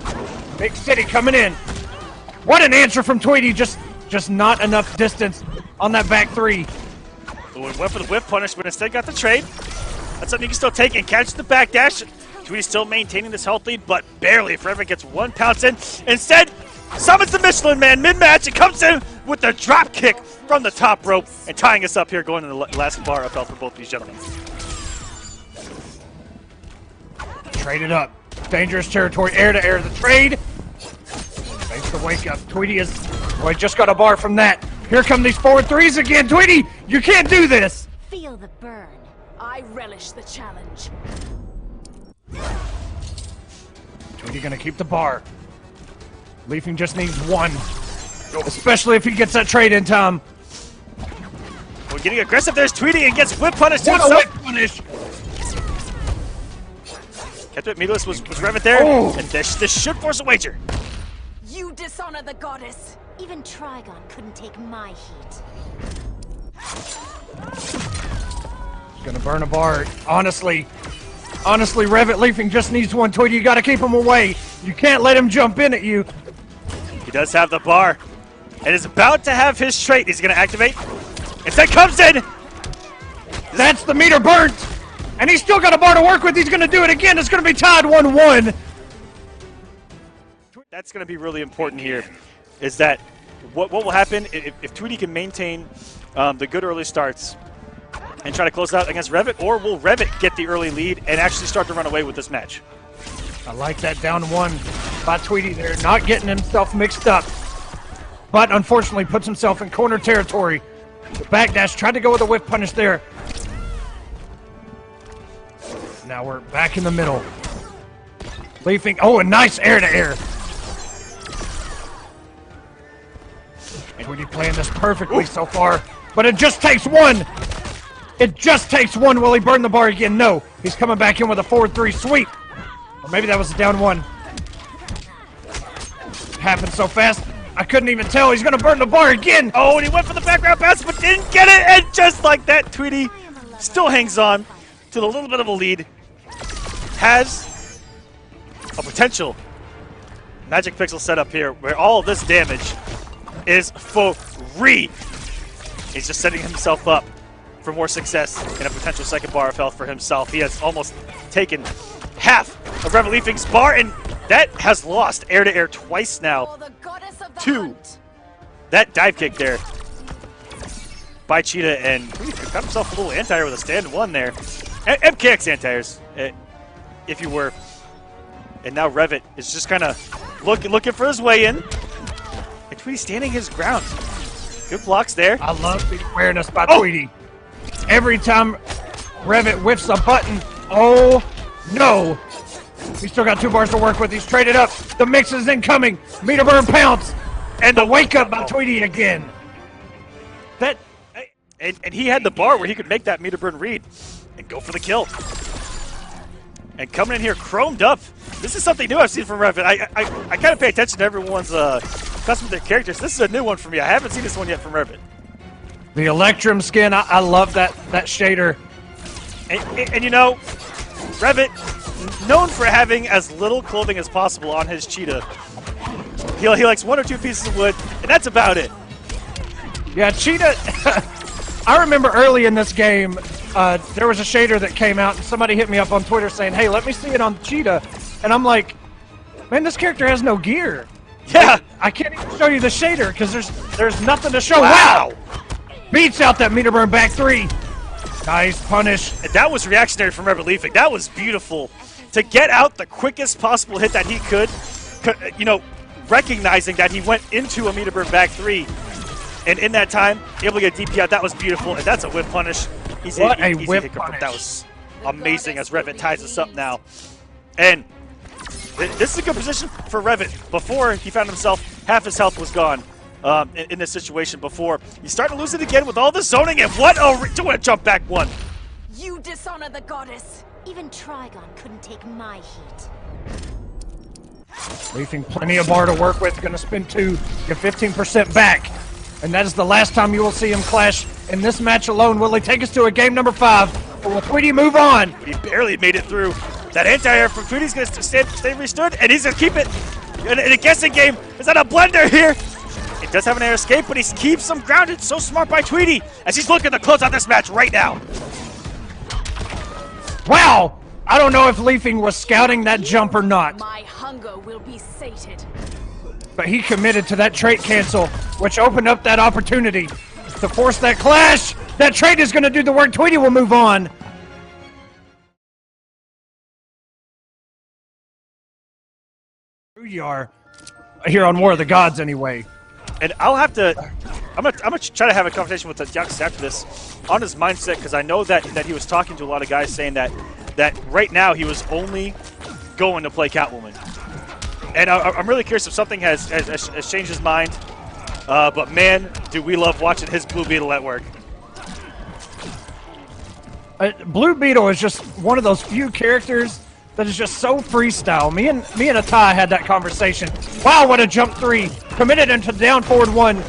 B: Big City coming in. What an answer from Tweedy. Just not enough distance on that back 3.
A: Ooh, and went for the whiff punish, but instead got the trade. That's something you can still take and catch the back dash. Tweedy still maintaining this health lead, but barely. If Reverend gets one pounce in. Instead, summons the Michelin Man mid-match. It comes in with the drop kick from the top rope and tying us up here, going to the last bar up for both these gentlemen.
B: Traded up. Dangerous territory, air to air. The trade. Makes the wake up. Tweedy is, boy, just got a bar from that. Here come these 4-3s again. Tweedy, you can't do this.
F: Feel the burn.
C: I relish the challenge.
B: Tweedy gonna keep the bar. Leafing just needs one. Especially if he gets that trade in time.
A: We're getting aggressive. There's Tweedy and gets whip punish too.
B: What a whip punish.
A: Kept it. Meatless was Revit there.
B: Oh.
A: And this should force a wager.
C: You dishonor the goddess.
F: Even Trigon couldn't take my heat.
B: He's gonna burn a bar. Honestly, Revetleafing just needs one. Tweedy, you gotta keep him away. You can't let him jump in at you.
A: He does have the bar. And is about to have his trait. He's going to activate. Instead comes in.
B: That's the meter burnt. And he's still got a bar to work with. He's going to do it again. It's going to be tied 1-1.
A: That's going to be really important here. Is that what will happen if Tweedy can maintain the good early starts and try to close out against Revet, or will Revet get the early lead and actually start to run away with this match?
B: I like that down 1 by Tweedy there. Not getting himself mixed up. But unfortunately puts himself in corner territory. The backdash tried to go with a whip punish there. Now we're back in the middle. Leafing. Oh, a nice air-to-air. Tweedy playing this perfectly so far. But it just takes 1. It just takes 1. Will he burn the bar again? No. He's coming back in with a forward 3 sweep. Or maybe that was a down 1. It happened so fast. I couldn't even tell. He's going to burn the bar again.
A: Oh, and he went for the background pass, but didn't get it. And just like that, Tweedy still hangs on to the little bit of a lead. Has a potential Magic Pixel setup here where all of this damage is for free. He's just setting himself up for more success and a potential second bar of health for himself. He has almost taken half of Revetleafing's bar, and that has lost air-to-air twice now. To that dive kick there by Cheetah, and he got himself a little anti-air with a stand 1 there. MKX anti-airs, if you were. And now Revet is just kind of looking for his way in. And Tweedy standing his ground. Good blocks there.
B: I love the awareness by Tweedy. Every time Revet whiffs a button, oh no. He's still got 2 bars to work with. He's traded up. The mix is incoming. Meter burn pounce. And the wake up by Tweedy again.
A: And he had the bar where he could make that meter burn read and go for the kill. And coming in here chromed up. This is something new I've seen from Revet. I kind of pay attention to everyone's custom their characters. This is a new one for me. I haven't seen this one yet from Revet.
B: The Electrum skin, I love that shader.
A: And you know, Revet, known for having as little clothing as possible on his Cheetah. He likes 1 or 2 pieces of wood, and that's about it.
B: Yeah, Cheetah, I remember early in this game, there was a shader that came out, and somebody hit me up on Twitter saying, hey, let me see it on Cheetah. And I'm like, man, this character has no gear.
A: Yeah.
B: Like, I can't even show you the shader, because there's nothing to show. Wow! Beats out that meter burn back 3. Nice punish.
A: And that was reactionary from Revetleafing. That was beautiful. To get out the quickest possible hit that he could, you know, recognizing that he went into a meter burn back 3. And in that time, able to get a DP out. That was beautiful. And that's a whip punish. Easy
B: whip punish.
A: That was amazing as Revet ties us up now. And this is a good position for Revet. Before he found himself, half his health was gone. In this situation before. He's starting to lose it again with all the zoning, and what a do a jump back 1.
C: You dishonor the goddess.
F: Even Trigon couldn't take my heat.
B: Leafing plenty of bar to work with. Gonna spin 2, get 15% back. And that is the last time you will see him clash in this match alone. Will he take us to a game number 5? Or will Tweedy move on?
A: He barely made it through. That anti-air from Tweedy's gonna stay restood, and he's gonna keep it in a guessing game. Is that a blender here? He does have an air escape, but he keeps him grounded. So smart by Tweedy as he's looking to close out this match right now.
B: Wow! I don't know if Leafing was scouting that jump or not.
C: My hunger will be sated.
B: But he committed to that trait cancel, which opened up that opportunity to force that clash. That trait is going to do the work. Tweedy will move on. You are here on War of the Gods anyway.
A: And I'll have to, I'm gonna try to have a conversation with Deoxys after this on his mindset, because I know that he was talking to a lot of guys saying that right now he was only going to play Catwoman. And I'm really curious if something has changed his mind. But man, do we love watching his Blue Beetle at work.
B: Blue Beetle is just one of those few characters that is just so freestyle. Me and Atai had that conversation. Wow, what a jump 3. Committed into down forward 1.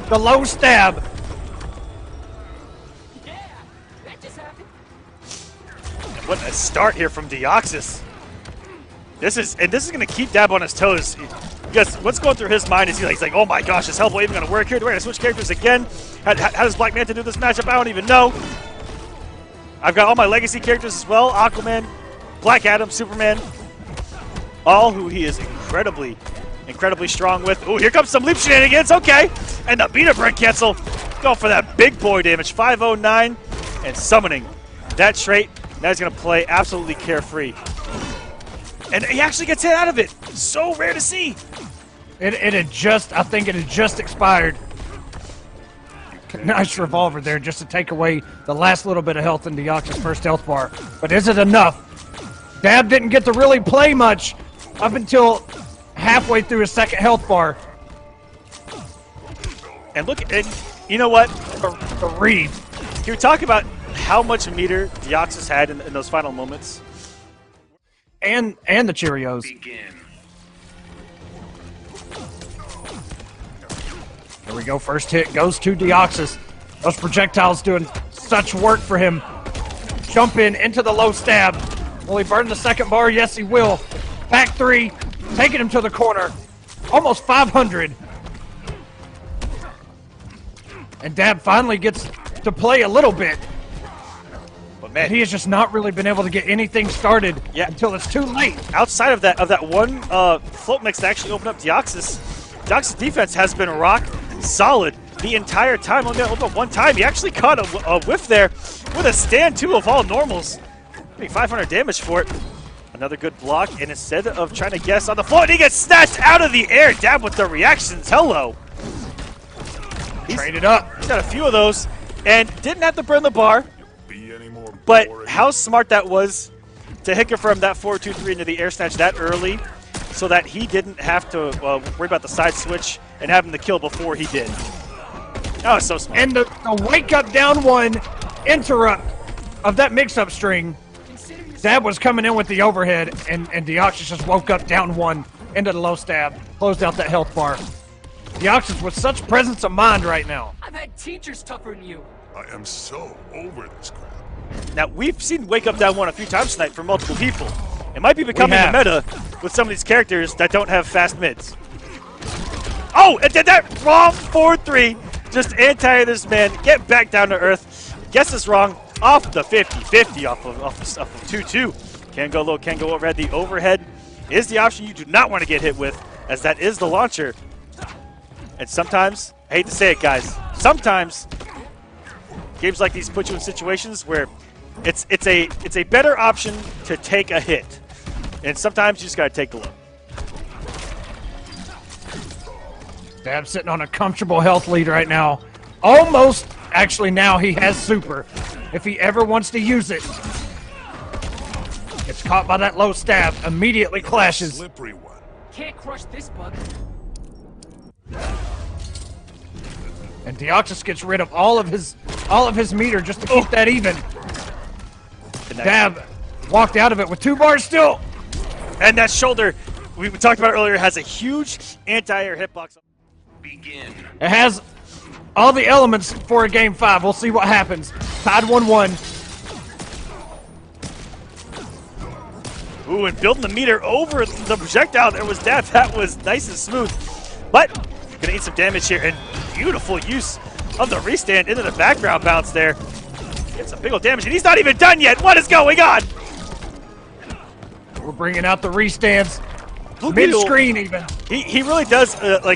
B: The low stab.
A: What a start here from Deoxys. This is going to keep Dab on his toes. Because what's going through his mind is he's like, oh my gosh, is Hellboy even going to work here? Do I have to switch characters again? How does Black Manta do this matchup? I don't even know. I've got all my legacy characters as well. Aquaman, Black Adam, Superman. All who he is incredibly strong with. Ooh, here comes some leap shenanigans. Okay. And the Beetle break cancel. Go for that big boy damage. 509 and summoning that trait. Now he's going to play absolutely carefree. And he actually gets hit out of it. So rare to see.
B: I think it had just expired. Nice revolver there just to take away the last little bit of health in Deoxys' first health bar. But is it enough? Dab didn't get to really play much up until halfway through his second health bar.
A: And look, and you know what?
B: The read.
A: Can we talk about how much meter Deoxys had in those final moments?
B: And the Cheerios.
G: Begin.
B: There we go. First hit goes to Deoxys. Those projectiles doing such work for him. Jump into the low stab. Will he burn the second bar? Yes, he will. Back three. Taking him to the corner. Almost 500. And Dab finally gets to play a little bit.
A: But man,
B: he has just not really been able to get anything started until it's too late.
A: Outside of that one float mix that actually opened up Deoxys, Deoxys' defense has been rock solid the entire time. Only got opened up one time. He actually caught a whiff there with a stand too of all normals. Getting 500 damage for it. Another good block, and instead of trying to guess on the floor, he gets snatched out of the air. Dab with the reactions. Hello.
B: Traded up.
A: He's got a few of those, and didn't have to burn the bar. But how smart that was to hit from that 4-2-3 into the air snatch that early so that he didn't have to worry about the side switch and have him to kill before he did. Oh, so smart.
B: And the wake up down one interrupt of that mix-up string. Dab was coming in with the overhead, and Deoxys just woke up down one into the low stab, closed out that health bar. Deoxys with such presence of mind right now.
D: I've had teachers tougher than you.
E: I am so over this crap.
A: Now, we've seen Wake Up Down 1 a few times tonight from multiple people. It might be becoming the meta with some of these characters that don't have fast mids. Oh, it did that wrong 4-3. Just anti this man. Get back down to earth. Guess this wrong. Off the 50-50 off of 2-2. Can go low, can go overhead. The overhead is the option you do not want to get hit with, as that is the launcher. And sometimes, I hate to say it, guys, sometimes games like these put you in situations where it's a better option to take a hit. And sometimes you just got to take the low.
B: Dab sitting on a comfortable health lead right now. Almost, actually now he has super. If he ever wants to use it. Gets caught by that low stab, immediately clashes.
E: Slippery one.
D: Can't crush this bug.
B: And Deoxys gets rid of all of his meter just to keep that even. Dab walked out of it with 2 bars still.
A: And that shoulder, we talked about earlier, has a huge anti-air hitbox.
G: Begin.
B: It has all the elements for a game 5. We'll see what happens. Tied 1-1.
A: Ooh, and building the meter over the projectile there was Dab. That was nice and smooth. But gonna eat some damage here, and beautiful use of the restand into the background bounce there. Gets some big old damage, and he's not even done yet. What is going on?
B: We're bringing out the restands.
A: Blue Beetle,
B: mid-screen even.
A: He really does, how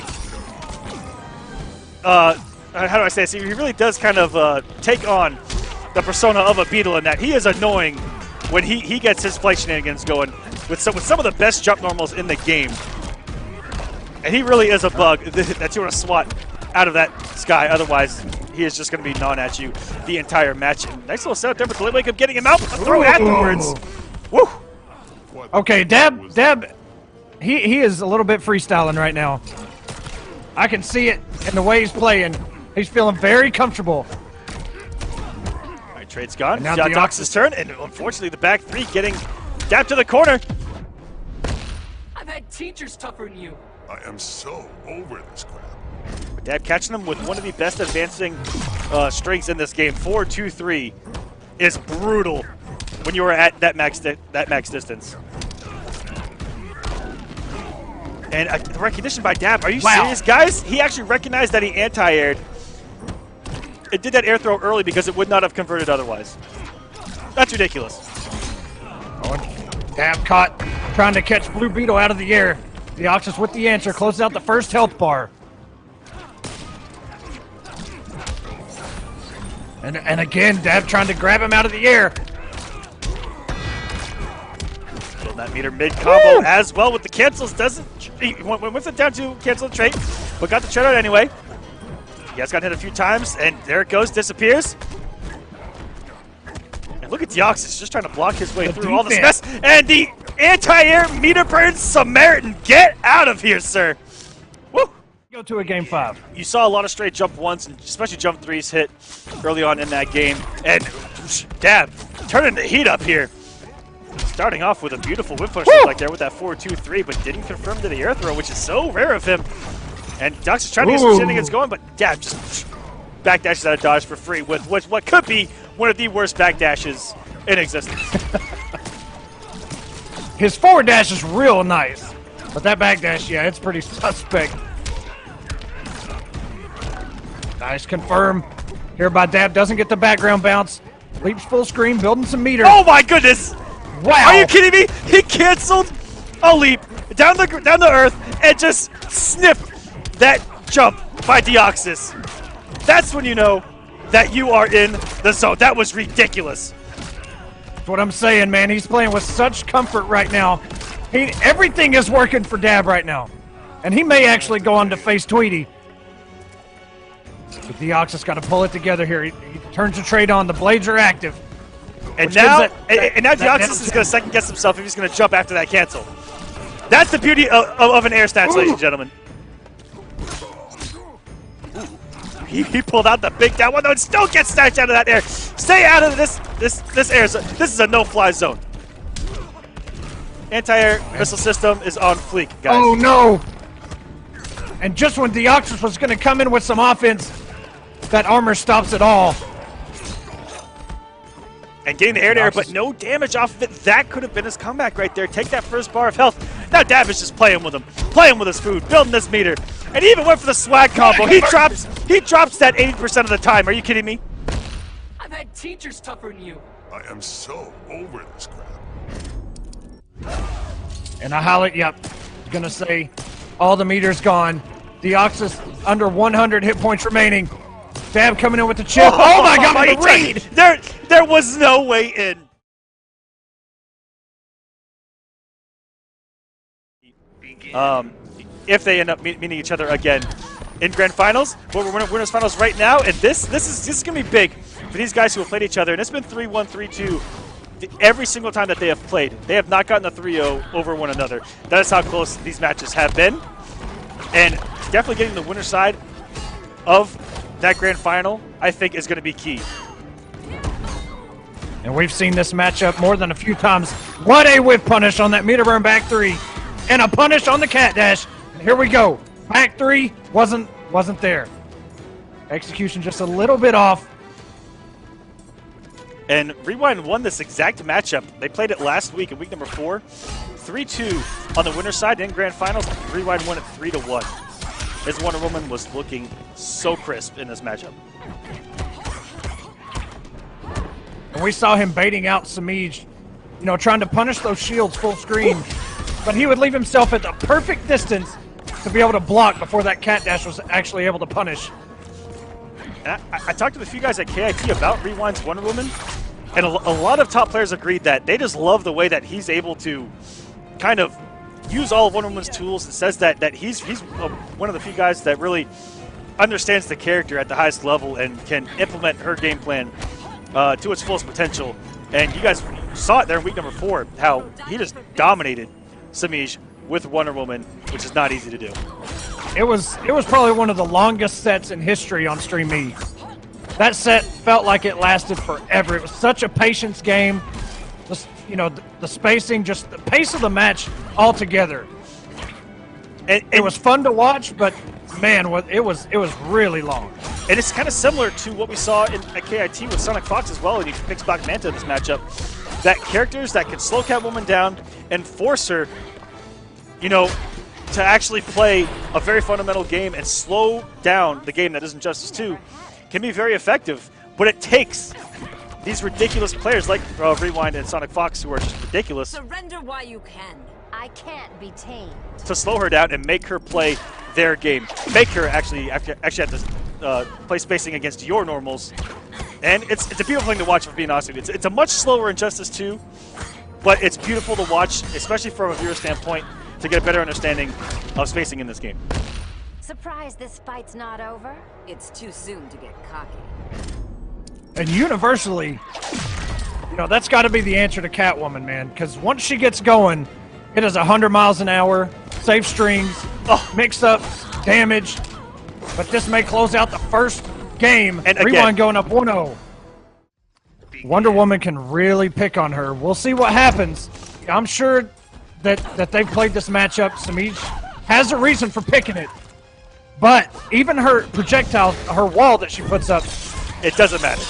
A: do I say this? He really does kind of take on the persona of a Beetle in that he is annoying when he gets his play shenanigans going with some of the best jump normals in the game. And he really is a bug that you want to swat out of that sky. Otherwise, he is just going to be gnawing at you the entire match. And nice little setup there, but the late wake up getting him out. A throw afterwards. Woo!
B: Okay, Dab, he is a little bit freestyling right now. I can see it in the way he's playing. He's feeling very comfortable.
A: All right, trade's gone.
B: Now
A: Deoxys' turn, and unfortunately the back three getting Dab to the corner.
D: I've had teachers tougher than you.
E: I am so over this crap.
A: Dab catching him with one of the best advancing strings in this game. 4-2-3 is brutal. when you were at that max distance. And the recognition by Dab. Are you serious, guys? He actually recognized that he anti-aired. It did that air throw early because it would not have converted otherwise. That's ridiculous.
B: Oh, Dab caught trying to catch Blue Beetle out of the air. Deoxys with the answer, closes out the first health bar. And again, Dab trying to grab him out of the air.
A: Build that meter mid combo as well with the cancels. He whips it down to cancel the trait, but got the trait out anyway. He has gotten hit a few times, and there it goes, disappears. And look at Deoxys just trying to block his way through all this mess. And the anti-air meter burn Samaritan. Get out of here, sir. Woo!
B: Go to a game 5.
A: You saw a lot of straight jump ones, and especially jump threes hit early on in that game. And Dab turning the heat up here. Starting off with a beautiful whip push like there with that 4-2-3, but didn't confirm to the air throw, which is so rare of him. And Deoxys trying to get some shenanigans going, but Dab just backdashes out of dodge for free with what could be one of the worst backdashes in existence.
B: His forward dash is real nice, but that backdash, yeah, it's pretty suspect. Nice confirm. Here by Dab, doesn't get the background bounce. Leaps full screen, building some meter.
A: Oh my goodness!
B: Wow!
A: Are you kidding me? He canceled a leap down the earth and just sniffed that jump by Deoxys. That's when you know that you are in the zone. That was ridiculous.
B: That's what I'm saying, man. He's playing with such comfort right now. Everything is working for Dab right now. And he may actually go on to face Tweedy. But Deoxys got to pull it together here. He turns the trade on. The blades are active.
A: And now Deoxys is going to second guess himself if he's going to jump after that cancel. That's the beauty of an air snatch, ladies and gentlemen. He pulled out the big down one, though, and still gets snatched out of that air. Stay out of this air zone. This is a no-fly zone. Anti-air missile system is on fleek, guys.
B: Oh, no. And just when Deoxys was going to come in with some offense, that armor stops it all.
A: And getting the air, but no damage off of it. That could have been his comeback right there. Take that first bar of health. Now Dab is just playing with him, playing with his food, building this meter. And he even went for the swag combo. He drops that 80% of the time. Are you kidding me?
D: I've had teachers tougher than you.
E: I am so over this crap.
B: And I highlight, yep, gonna say all the meters gone. Deoxys under 100 hit points remaining. Dab coming in with the chip. Oh my god, the read!
A: There was no way in. If they end up meeting each other again in grand finals, but we're in winners finals right now, and this is gonna be big for these guys who have played each other. And it's been 3-1, 3-2 every single time that they have played. They have not gotten a 3-0 over one another. That is how close these matches have been, and definitely getting the winner side of that grand final, I think, is going to be key.
B: And we've seen this matchup more than a few times. What a whip punish on that meter burn back 3, and a punish on the cat dash. And here we go. Back 3 wasn't there. Execution just a little bit off.
A: And Rewind won this exact matchup. They played it last week in week number 4. 3-2 on the winner's side in grand finals. Rewind won it 3-1. His Wonder Woman was looking so crisp in this matchup.
B: And we saw him baiting out Semiij, trying to punish those shields full screen. But he would leave himself at the perfect distance to be able to block before that cat dash was actually able to punish.
A: And I talked to a few guys at KIT about Rewind's Wonder Woman, and a lot of top players agreed that they just love the way that he's able to kind of use all of Wonder Woman's tools. It says that he's one of the few guys that really understands the character at the highest level and can implement her game plan to its fullest potential. And you guys saw it there in week number 4, how he just dominated Semiij with Wonder Woman, which is not easy to do.
B: It was probably one of the longest sets in history on Stream E. That set felt like it lasted forever. It was such a patience game. The spacing, just the pace of the match altogether. And it was fun to watch, but man, it was really long.
A: And it's kind of similar to what we saw at KIT with Sonic Fox as well, and he picks back Manta in this matchup. that characters that can slow Catwoman down and force her, you know, to actually play a very fundamental game and slow down the game that is Injustice 2 can be very effective. But it takes these ridiculous players like Rewind and Sonic Fox, who are just ridiculous,
C: Surrender while you can.
F: I can't be tamed.
A: to slow her down and make her play their game. Make her actually have to play spacing against your normals. And it's a beautiful thing to watch, for being honest with you. It's a much slower Injustice 2, but it's beautiful to watch, especially from a viewer standpoint, to get a better understanding of spacing in this game.
F: Surprised this fight's not over?
C: It's too soon to get cocky.
B: And universally, you know, that's got to be the answer to Catwoman, man. Because once she gets going, it is 100 miles an hour, safe strings, mix-ups, damage. But this may close out the first game.
A: And
B: Rewind going up 1-0. Wonder Woman can really pick on her. We'll see what happens. I'm sure that they've played this matchup. Semiij has a reason for picking it. But even her projectile, her wall that she puts up,
A: it doesn't matter.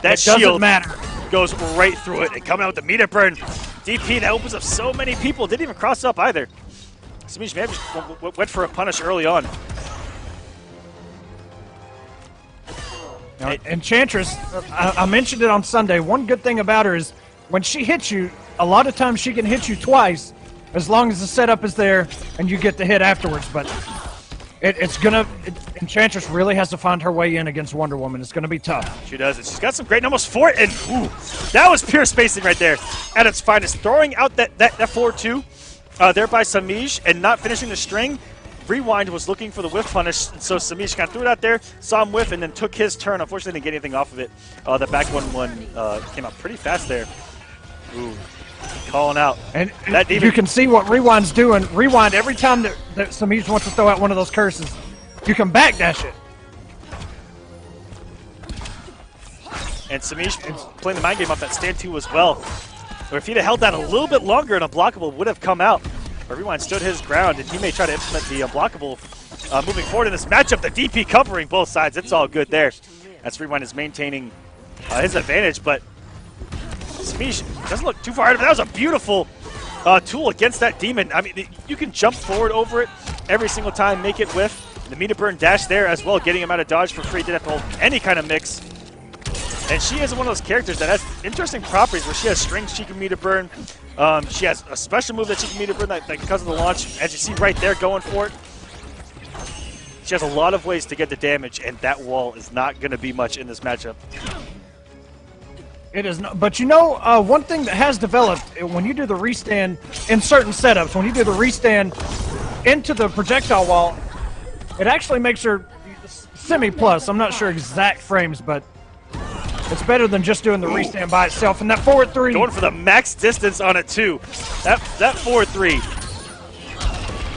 A: That
B: it doesn't
A: shield
B: matter.
A: goes right through it, and coming out with the meter burn. DP that opens up so many people. Didn't even cross up either. Semiij maybe went for a punish early on.
B: Now, Enchantress, I mentioned it on Sunday. One good thing about her is when she hits you, a lot of times she can hit you twice as long as the setup is there and you get the hit afterwards. But Enchantress really has to find her way in against Wonder Woman. It's going to be tough.
A: She does it. She's got some great numbers for it, and ooh, that was pure spacing right there at its finest. Throwing out that forward 2 there by Semiij and not finishing the string. Rewind was looking for the whiff punish, and so Semiij kind of threw it out there, saw him whiff, and then took his turn. Unfortunately, didn't get anything off of it. The back 1-1 came out pretty fast there. Ooh, calling out.
B: And you can see what Rewind's doing. Rewind, every time that Semiij wants to throw out one of those curses, you can backdash it.
A: And Semiij playing the mind game off that stand 2 as well. Or if he'd have held that a little bit longer, an unblockable would have come out. But Rewind stood his ground, and he may try to implement the unblockable moving forward in this matchup. The DP covering both sides. It's all good there. As Rewind is maintaining his advantage, but Semiij doesn't look too far ahead of it. That was a beautiful tool against that demon. I mean, you can jump forward over it every single time, make it whiff. The meter burn dash there as well, getting him out of dodge for free. Didn't have to hold any kind of mix. And she is one of those characters that has interesting properties where she has strings she can meter burn. She has a special move that she can meter burn that because of the launch. As you see right there going for it. She has a lot of ways to get the damage, and that wall is not going to be much in this matchup.
B: It is not, but you know, one thing that has developed when you do the restand in certain setups, when you do the restand into the projectile wall, it actually makes her semi-plus. I'm not sure exact frames, but it's better than just doing the restand by itself. And that forward 3.
A: Going for the max distance on it, too. That forward 3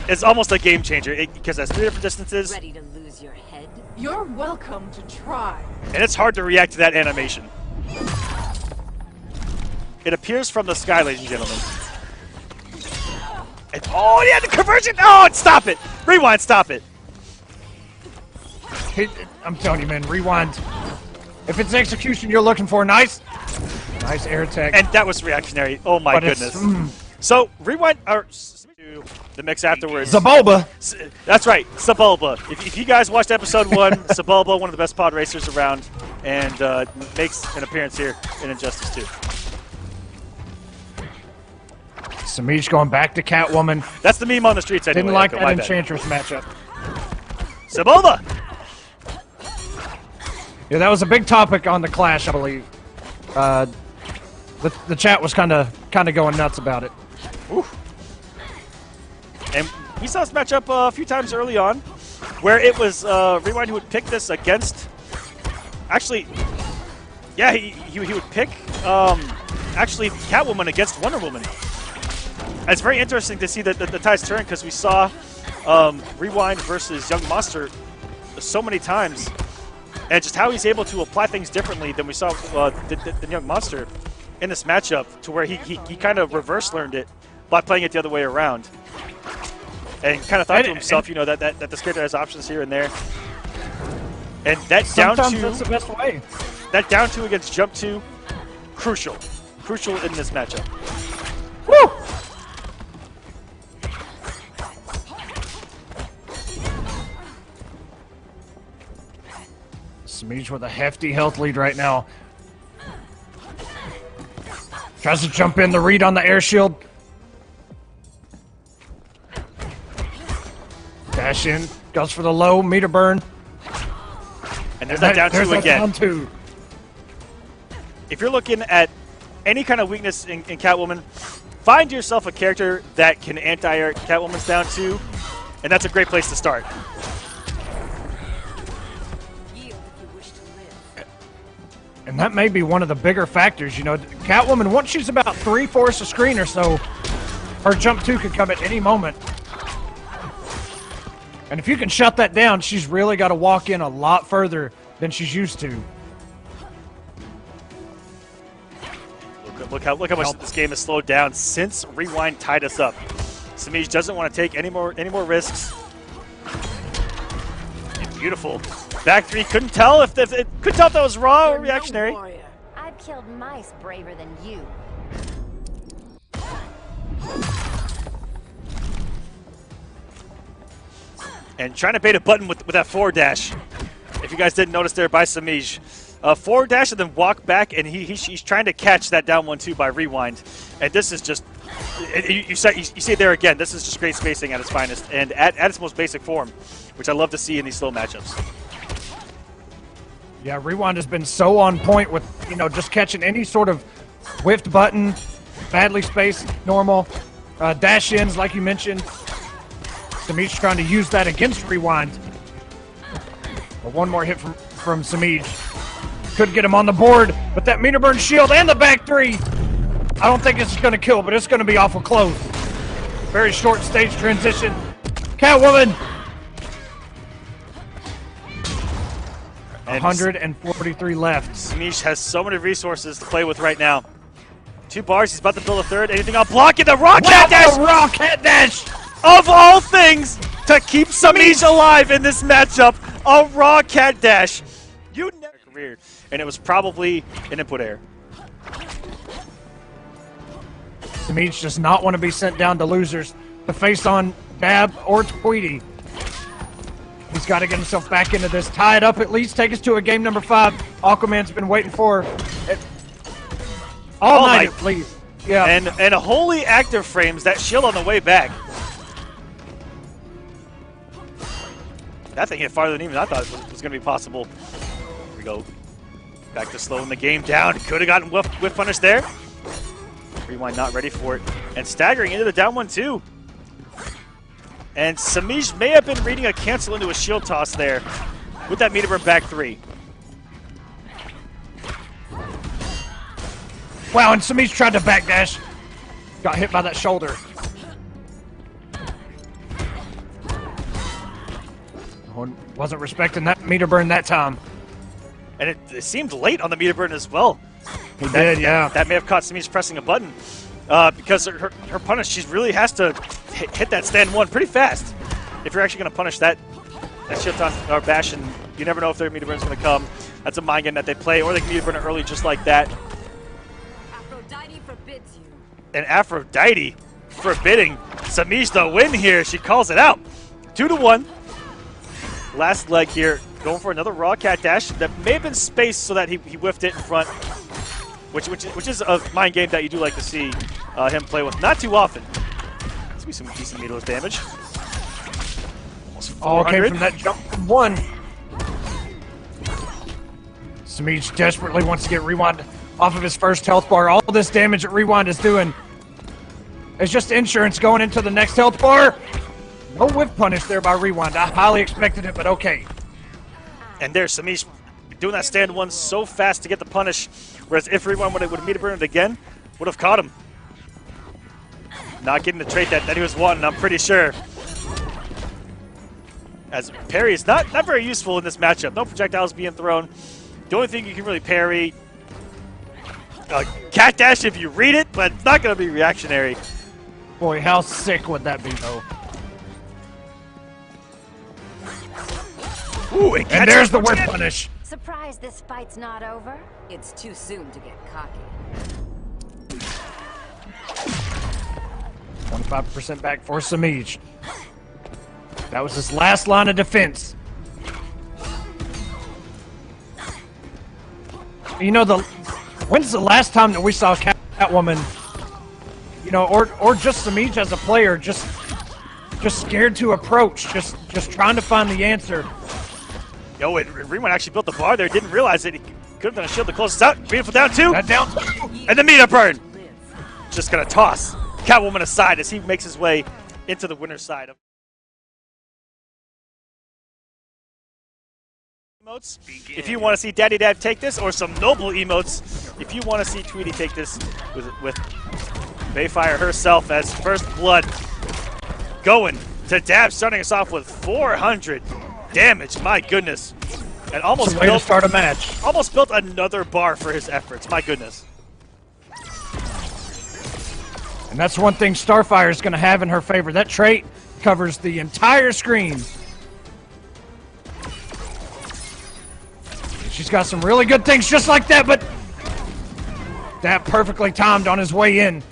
A: is almost a game changer because that's 3 different distances.
C: Ready to lose your head?
D: You're welcome to try.
A: And it's hard to react to that animation. It appears from the sky, ladies and gentlemen. And, oh, yeah, the conversion! Oh, stop it! Rewind, stop it!
B: I'm telling you, man, Rewind. If it's execution you're looking for, nice air tech.
A: And that was reactionary. Oh my goodness. So Rewind the mix afterwards.
B: Zabulba.
A: That's right, Zabulba. If you guys watched episode 1, Zabulba, one of the best pod racers around, and makes an appearance here in Injustice 2.
B: Semiij going back to Catwoman.
A: That's the meme on the streets anyway.
B: Didn't like that Enchantress matchup.
A: Zabulba.
B: Yeah, that was a big topic on the Clash, I believe. The chat was kind of going nuts about it.
A: Ooh. And we saw this matchup a few times early on, where it was Rewind who would pick this against. Actually, yeah, he would pick actually Catwoman against Wonder Woman. And it's very interesting to see the tides turn because we saw Rewind versus Yungmonster so many times. And just how he's able to apply things differently than we saw the Yungmonster in this matchup, to where he kind of reverse learned it by playing it the other way around, and kind of thought to himself, you know, that this character has options here and there. And that down 2,
B: that's the best way.
A: That down 2 against jump 2, crucial crucial in this matchup.
B: Woo! Semiij with a hefty health lead right now. Tries to jump in the read on the air shield. Dash in, goes for the low meter burn.
A: And there's that down two again.
B: Down two.
A: If you're looking at any kind of weakness in Catwoman, find yourself a character that can anti-air Catwoman's down two, and that's a great place to start.
B: And that may be one of the bigger factors, you know. Catwoman, once she's about 3/4 a screen or so, her jump 2 could come at any moment. And if you can shut that down, she's really got to walk in a lot further than she's used to.
A: Look how much this game has slowed down since Rewind tied us up. Semiij doesn't want to take any more risks. Beautiful. Back three. Couldn't tell if that was raw or reactionary.
F: I've killed mice braver than you.
A: And trying to bait a button with that forward dash. If you guys didn't notice there by Semiij. Forward dash and then walk back, and he's trying to catch that down 1-2 by Rewind. And this is just, you see it there again, this is just great spacing at its finest and at its most basic form, which I love to see in these slow matchups.
B: Yeah, Rewind has been so on point with, you know, just catching any sort of whiffed button, badly spaced, normal, dash-ins like you mentioned. Semiij trying to use that against Rewind. But one more hit from Semiij. Could get him on the board, but that meter burn shield and the back three. I don't think it's going to kill, but it's going to be awful close. Very short stage transition. Catwoman. 143 left.
A: Semiij has so many resources to play with right now. 2 bars, he's about to build a third. Anything on blocking the raw cat dash!
B: The raw cat dash!
A: Of all things to keep Semiij alive in this matchup, a raw cat dash. You never careered. And it was probably an input error.
B: Semiij does not want to be sent down to losers to face on Dab or Tweedy. He's got to get himself back into this. Tie it up at least. Take us to a game number 5. Aquaman's been waiting for it all night, please. Yeah.
A: And a wholly active frames that shield on the way back. That thing hit farther than even I thought it was going to be possible. Here we go. Back to slowing the game down. Could have gotten whiff punish there. Rewind not ready for it. And staggering into the down 1-2. And Semiij may have been reading a cancel into a shield toss there with that meter burn back 3.
B: Wow, and Semiij tried to backdash. Got hit by that shoulder. Wasn't respecting that meter burn that time.
A: And it seemed late on the meter burn as well.
B: He did, yeah.
A: That may have caught Semiij pressing a button. Because her punish, she really has to hit that stand 1 pretty fast. If you're actually going to punish that shield toss or bash, and you never know if their meter burn is going to come. That's a mind game that they play, or they can meter burn it early just like that.
C: Aphrodite forbids you.
A: And Aphrodite forbidding Semiij the win here. She calls it out. 2-1. Last leg here, going for another raw cat dash that may have been spaced so that he whiffed it in front, which is a mind game that you do like to see him play with. Not too often. Let's be some decent meterless damage.
B: All came from that jump 1. Semiij desperately wants to get Rewind off of his first health bar. All this damage that Rewind is doing is just insurance going into the next health bar. No whiff punish there by Rewind. I highly expected it, but okay.
A: And there's Semiij doing that stand 1 so fast to get the punish, whereas if Rewind would have meter burned it again, would have caught him. Not getting the trait that he was wanting, I'm pretty sure. As parry is not very useful in this matchup. No projectiles being thrown. The only thing you can really parry, cat dash if you read it, but it's not going to be reactionary.
B: Boy, how sick would that be, though?
A: Ooh,
B: and there's the whiff punish.
F: Surprised this fight's not over?
C: It's too soon to get cocky.
B: 25% back for Semiij. That was his last line of defense. You know, when's the last time that we saw Catwoman, you know, or just Semiij as a player, just scared to approach, just trying to find the answer?
A: Yo, and Rewind actually built the bar there, didn't realize it. He could have done a shield to close us out. Beautiful down two.
B: That down.
A: And the meter burn. Just going to toss Catwoman aside as he makes his way into the winner's side. Emotes, if you want to see Daddy Dab take this, or some noble emotes, if you want to see Tweedy take this with Bayfire herself as first blood going to Dab, starting us off with 400 damage. My goodness. And almost
B: way to start a match.
A: Almost built another bar for his efforts. My goodness.
B: And that's one thing Starfire is going to have in her favor. That trait covers the entire screen. She's got some really good things just like that, but that perfectly timed on his way in.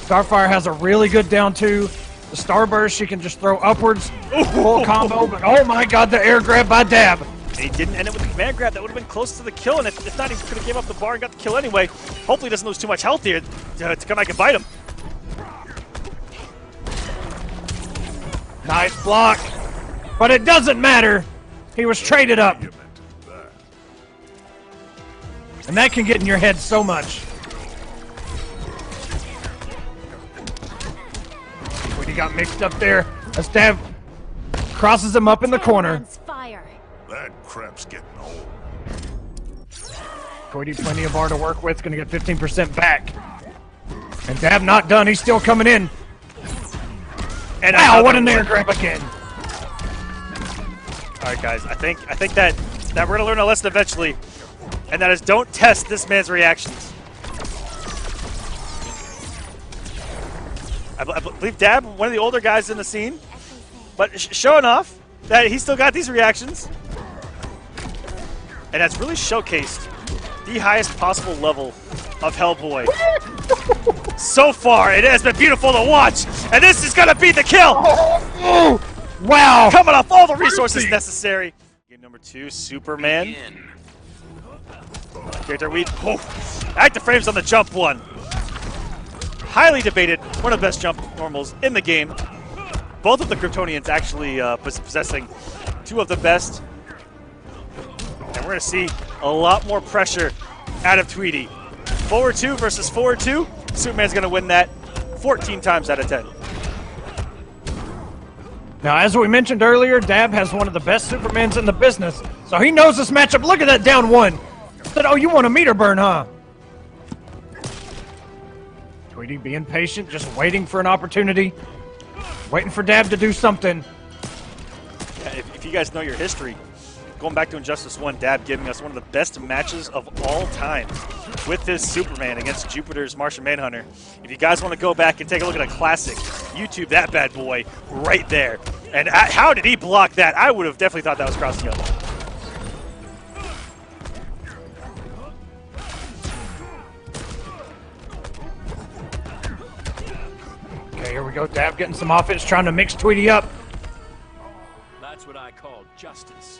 B: Starfire has a really good down two. The Starburst, she can just throw upwards, full combo, but oh my god, the air grab by Dab.
A: And he didn't end it with the command grab. That would have been close to the kill, and if not, he could have gave up the bar and got the kill anyway. Hopefully he doesn't lose too much health here to come back and bite him.
B: Nice block, but it doesn't matter. He was traded up. And that can get in your head so much. He got mixed up there as Dab crosses him up in the corner.
E: That crap's getting old.
B: Tweedy, plenty of bar to work with, gonna get 15% back. And Dab not done, he's still coming in. And wow, what an air grab again.
A: All right, guys, I think that we're gonna learn a lesson eventually, and that is don't test this man's reactions. I believe Dab, one of the older guys in the scene, but showing off that he's still got these reactions, and that's really showcased the highest possible level of Hellboy. So far, it has been beautiful to watch, and this is gonna be the kill.
B: Wow!
A: Coming off all the resources necessary. Game number 2, Superman. Character Weed. Oh, active frames on the jump one. Highly debated, one of the best jump normals in the game. Both of the Kryptonians actually possessing two of the best. And we're going to see a lot more pressure out of Tweedy. Forward 2 versus forward 2. Superman's going to win that 14 times out of 10.
B: Now, as we mentioned earlier, Dab has one of the best Supermans in the business, so he knows this matchup. Look at that down one. Said, oh, you want a meter burn, huh? Tweedy being patient, just waiting for an opportunity, waiting for Dab to do something.
A: Yeah, if you guys know your history, going back to Injustice 1, Dab giving us one of the best matches of all time with his Superman against Jupiter's Martian Manhunter. If you guys want to go back and take a look at a classic, YouTube that bad boy right there. And how did he block that? I would have definitely thought that was crossing up.
B: Okay, here we go. Dab getting some offense, trying to mix Tweedy up.
D: That's what I call justice.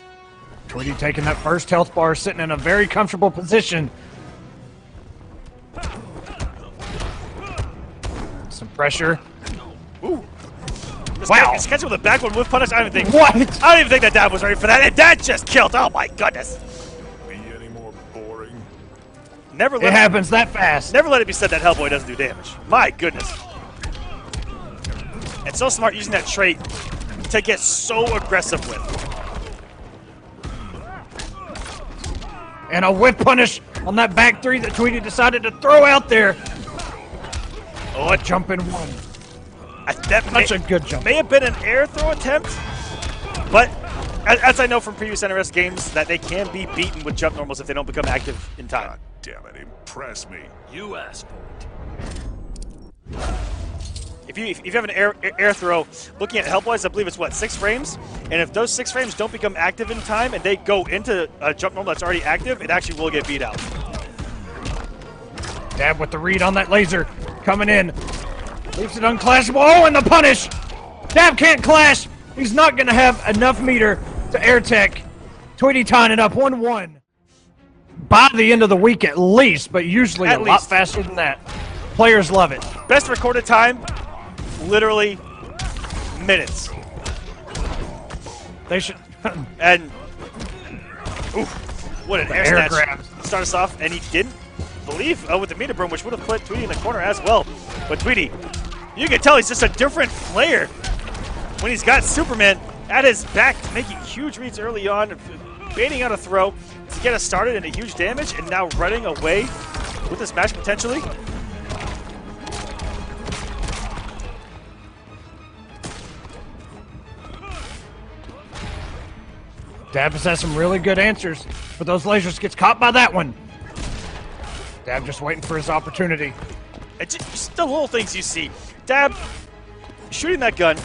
B: Tweedy taking that first health bar, sitting in a very comfortable position. Some pressure.
A: Ooh.
B: Wow.
A: This catch with a back one with punish. I don't even think.
B: What?
A: I don't even think that Dab was ready for that. And that just killed. Oh my goodness.
E: Be any more boring?
A: Never let
B: It happens that fast.
A: Never let it be said that Hellboy doesn't do damage. My goodness. And so smart using that trait to get so aggressive with.
B: And a whip punish on that back three that Tweedy decided to throw out there. Oh, a jumping one. Such a good jump.
A: May have been an air throw attempt, but as I know from previous NRS games, that they can be beaten with jump normals if they don't become active in time.
E: God damn it, impress me.
D: You asked for it.
A: If you have an air throw, looking at Hellboys, I believe it's what, 6 frames? And if those 6 frames don't become active in time and they go into a jump normal that's already active, it actually will get beat out.
B: Dab with the read on that laser. coming in. Leaves it unclashable. Oh, and the punish! Dab can't clash. He's not going to have enough meter to air tech. Tweedy tying it up 1-1. By the end of the week at least, but usually a lot faster than that. Players love it.
A: Best recorded time, literally minutes.
B: They should.
A: And oof, what an air snatch.
B: grabs.
A: Start us off, and he didn't believe with the meter broom, which would have put Tweedy in the corner as well. But Tweedy, you can tell he's just a different player when he's got Superman at his back, making huge reads early on, baiting out a throw to get us started into huge damage, and now running away with this match potentially.
B: Dab has some really good answers, but those lasers gets caught by that one. Dab just waiting for his opportunity.
A: And just the little things you see. Dab shooting that gun,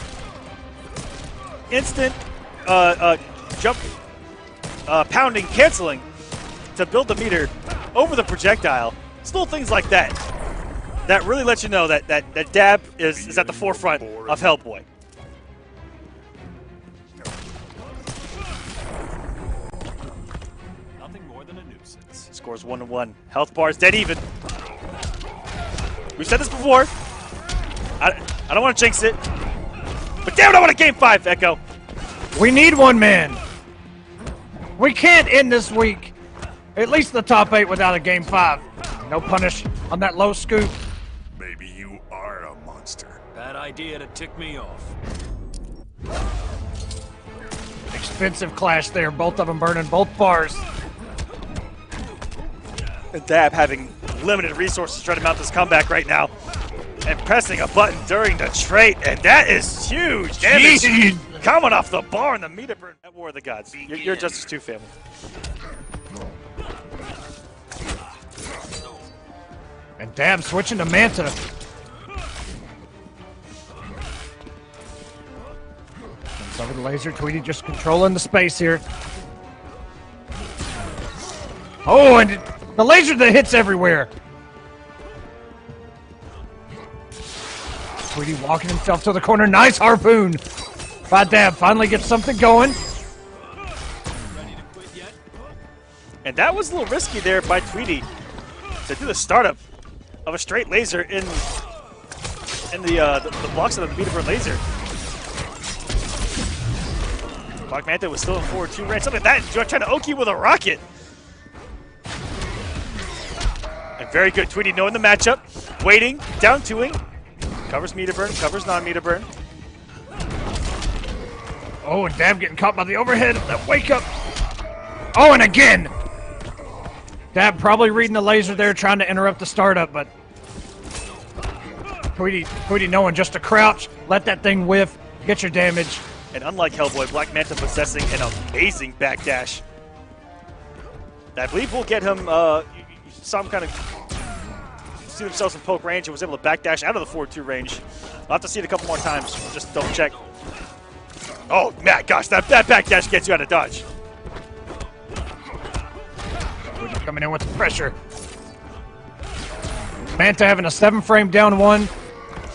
A: instant jump, pounding, canceling to build the meter over the projectile. It's little things like that that really let you know that Dab is at the forefront of Hellboy.
E: Nothing more than a nuisance.
A: Scores 1-1. Health bars dead even. We've said this before. I don't want to jinx it, but damn it, I want a game 5, Echo.
B: We need one man. We can't end this week, at least the top 8, without a game 5. No punish on that low scoop.
E: Maybe you are a monster.
D: Bad idea to tick me off.
B: Expensive clash there. Both of them burning both bars.
A: Dab having limited resources trying to mount this comeback right now. And pressing a button during the trait, and that is huge damage coming off the bar in the meter burn at War of the Gods. You're Justice 2 family.
B: And Dab switching to Manta. Comes over the laser. Tweedy just controlling the space here. Oh, and the laser that hits everywhere. Tweedy walking himself to the corner. Nice harpoon by Dab. Finally gets something going.
A: And that was a little risky there by Tweedy to do the startup of a straight laser in the blocks of the meter burn laser. Black Manta was still in forward 2 range. Something like that. Trying to Oki with a rocket. And very good. Tweedy knowing the matchup. Waiting. Down 2ing. Covers meter burn, covers non-meter burn.
B: Oh, and Dab getting caught by the overhead. That wake up. Oh, and again. Dab probably reading the laser there, trying to interrupt the startup, but Tweedy knowing just to crouch, let that thing whiff, get your damage.
A: And unlike Hellboy, Black Manta possessing an amazing backdash. I believe we'll get him some kind of see themselves in poke range and was able to backdash out of the forward 2 range. I'll have to see it a couple more times, just double check. Oh, man, gosh, that backdash gets you out of dodge.
B: Coming in with the pressure. Manta having a 7-frame down 1.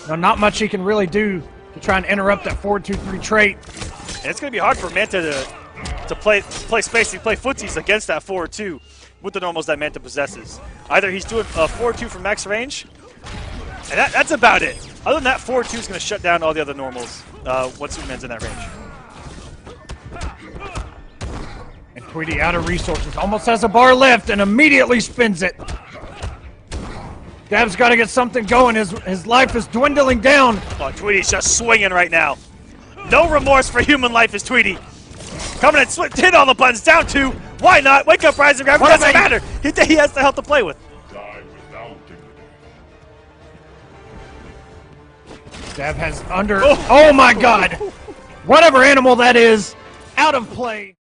B: No, not much he can really do to try and interrupt that 4-2-3 trait.
A: And it's going to be hard for Manta to play spacing, play footsies against that 4-2 with the normals that Manta possesses. Either he's doing a 4-2 from max range, and that's about it. Other than that, 4-2 is going to shut down all the other normals once Superman's in that range.
B: And Tweedy out of resources, almost has a bar left and immediately spins it. Dab's got to get something going. His life is dwindling down.
A: Oh, Tweedy's just swinging right now. No remorse for human life is Tweedy. Coming and hit all the buttons, down 2. Why not? Wake up, rise and grab. It doesn't matter. He has the health to play with.
E: Die without dignity.
B: Dab has under. Oh my God! Whatever animal that is, out of play.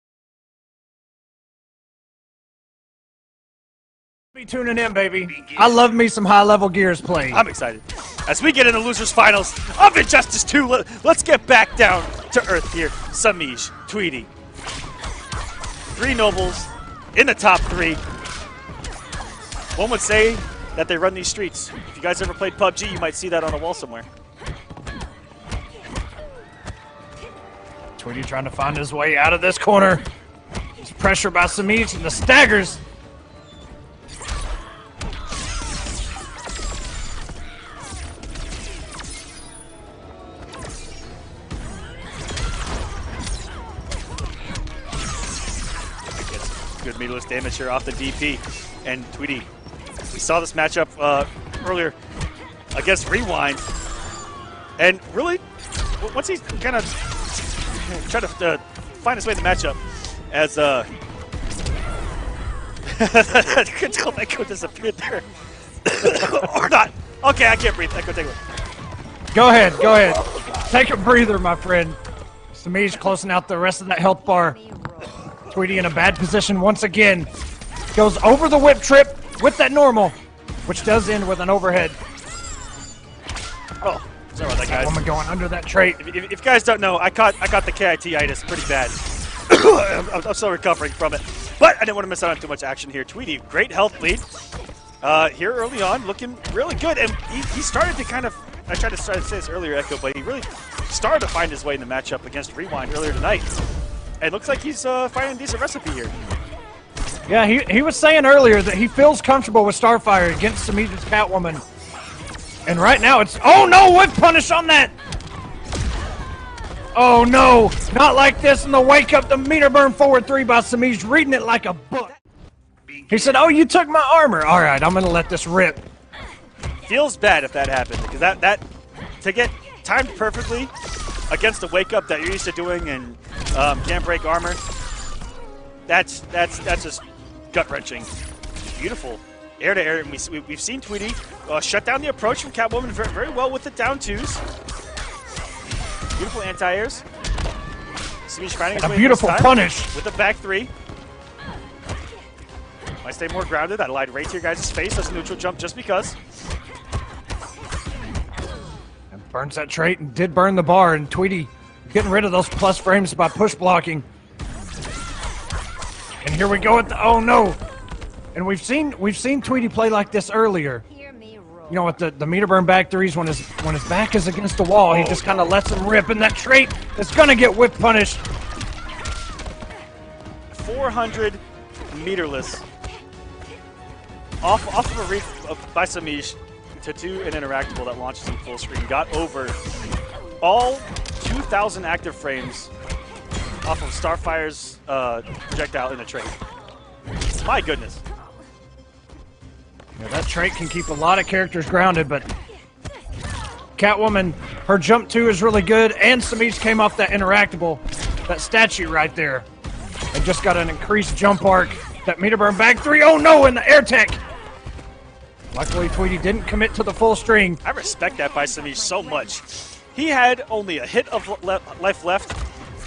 B: Be tuning in, baby. I love me some high-level Gears play.
A: I'm excited. As we get into Losers Finals of Injustice 2, let's get back down to earth here. Semiij, Tweedy. 3 nobles in the top 3. One would say that they run these streets. If you guys ever played PUBG, you might see that on a wall somewhere.
B: Tweedy trying to find his way out of this corner. He's pressured by Semiij and the staggers.
A: Good meatless damage here off the DP. And Tweedy, we saw this matchup earlier against Rewind. And really, once he's kind of tried to find his way in the matchup, as Control Echo disappeared there. Or not. Okay, I can't breathe. Echo, take it.
B: Go ahead, go ahead. Take a breather, my friend. Semiij closing out the rest of that health bar. Tweedy in a bad position once again. Goes over the whip trip with that normal, which does end with an overhead.
A: Oh, sorry about that, guys.
B: Catwoman going under that trait.
A: If you guys don't know, I caught the KIT-itis pretty bad. I'm still recovering from it. But I didn't want to miss out on too much action here. Tweedy, great health lead. Here early on, looking really good. And he started to kind of, I tried to say this earlier, Echo, but he really started to find his way in the matchup against Rewind earlier tonight. And looks like he's finding a decent recipe here.
B: Yeah, he was saying earlier that he feels comfortable with Starfire against Semiij's Catwoman. And right now it's, oh no, whip punish on that! Oh no, not like this in the wake up, the meter burn forward 3 by Semiij, reading it like a book. He said, oh, you took my armor. All right, I'm gonna let this rip.
A: Feels bad if that happened, because that to get timed perfectly against the wake up that you're used to doing and can't break armor, that's just gut-wrenching. Beautiful. Air to air, and we've seen Tweedy shut down the approach from Catwoman very, very well with the down twos. Beautiful anti-airs. Semiij finding his way
B: a beautiful punish
A: with the back 3. Might stay more grounded. That lied right to your guys' face. That's a neutral jump just because.
B: And burns that trait and did burn the bar, and Tweedy getting rid of those plus frames by push blocking. And here we go at the, oh no! And we've seen Tweedy play like this earlier. You know, with the meter burn back 3s, when his back is against the wall, he just kind of lets him rip, and that trait is gonna get whip punished.
A: 400 meterless off of a read by Semiij to do an interactable that launches in full screen. Got over all 2,000 active frames off of Starfire's projectile in the trait. My goodness.
B: Yeah, that trait can keep a lot of characters grounded, but Catwoman, her jump 2 is really good, and Semiij came off that interactable, that statue right there, and just got an increased jump arc. That meter burn back 3, oh no, in the air tech! Luckily, Tweedy didn't commit to the full string.
A: I respect that by Semiij so much. He had only a hit of life left.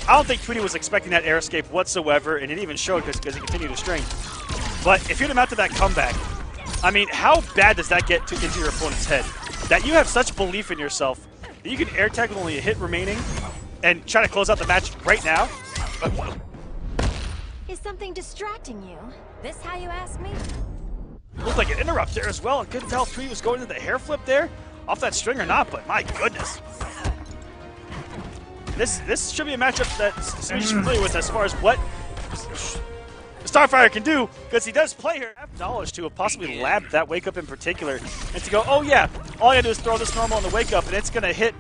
A: I don't think Tweedy was expecting that air escape whatsoever, and it even showed because he continued to string. But if you'd have mounted that comeback, I mean, how bad does that get into your opponent's head? That you have such belief in yourself that you can air tag with only a hit remaining and try to close out the match right now?
F: Is something distracting you? This how you ask me?
A: Looked like an interrupt there as well, and couldn't tell if Tweedy was going to the hair flip there, off that string or not, but my goodness. This should be a matchup that Semiij's familiar with as far as what Starfire can do, because he does play her. Have knowledge to have possibly labbed that wake up in particular, and to go, oh yeah, all I gotta do is throw this normal on the wake up, and it's gonna hit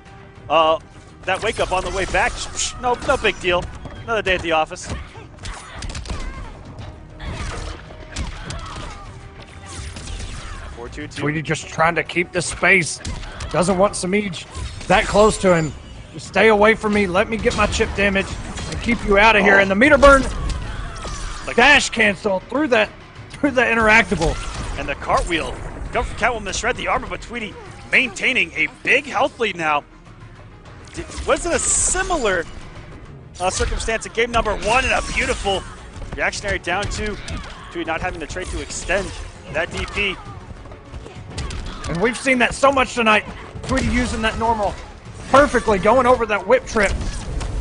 A: that wake up on the way back. No big deal. Another day at the office.
B: Tweedy just trying to keep the space. Doesn't want Semiij that close to him. Just stay away from me. Let me get my chip damage and keep you out of here. And the meter burn dash cancel through that interactable.
A: And the cartwheel. Go for Catwoman to shred the armor, but Tweedy maintaining a big health lead now. Was it a similar circumstance in game number 1 and a beautiful reactionary down 2? Tweedy not having the trait to extend that DP.
B: And we've seen that so much tonight. Tweedy using that normal perfectly, going over that whip trip.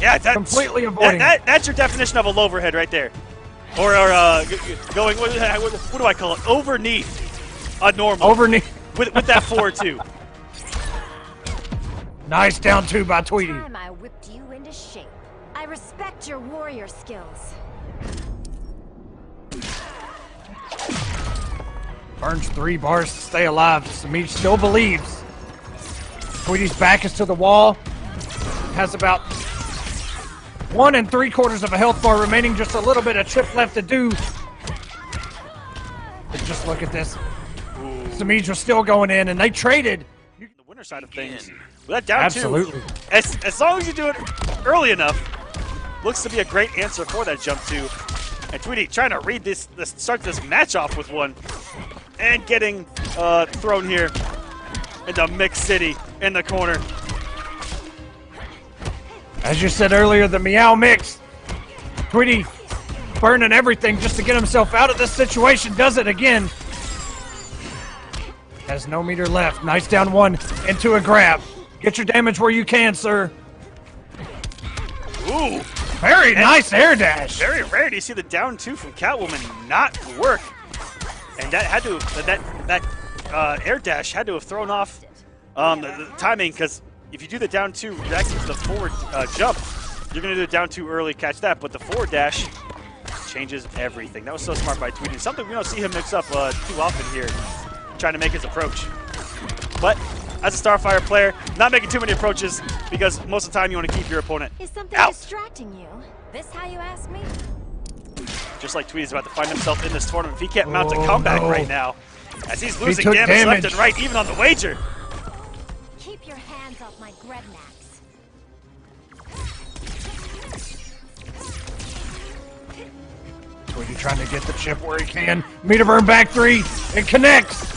A: Yeah, that's
B: completely avoiding.
A: That's your definition of a loverhead right there. Or going, what do I call it? Overneath a normal.
B: Overknee.
A: With that forward too.
B: Nice down two by Tweedy.
F: Time I whipped you into shape. I respect your warrior skills.
B: Burns 3 bars to stay alive. Semiij still believes. Tweedy's back is to the wall. Has about 1 3/4 of a health bar remaining. Just a little bit of chip left to do. But just look at this. Semiij was still going in, and they traded.
A: The winner side of things. With that down
B: Absolutely.
A: two, as long as you do it early enough, looks to be a great answer for that jump two. And Tweedy trying to read this start this match off with one, and getting thrown here into Mix City in the corner.
B: As you said earlier, the Meow Mix. Tweedy burning everything just to get himself out of this situation. Does it again. Has no meter left. Nice down one into a grab. Get your damage where you can, sir.
A: Ooh.
B: Very nice air dash.
A: Very rare do you see the down two from Catwoman not work. And that had to that air dash had to have thrown off the timing, because if you do the down two react to the forward jump, you're going to do the down two early, catch that, but the forward dash changes everything. That was so smart by Tweedy. Something we don't see him mix up too often here, trying to make his approach. But as a Starfire player, not making too many approaches, because most of the time you want to keep your opponent
F: Is something
A: out.
F: distracting you? This how you ask me?
A: Just like Tweedy's about to find himself in this tournament. If he can't mount a comeback right now, as he's losing
B: took
A: damage left
B: damage.
A: and right, even on the wager.
F: Keep your hands off my Grebnax.
B: Tweedy trying to get the chip where he can. Meter burn back 3. It connects.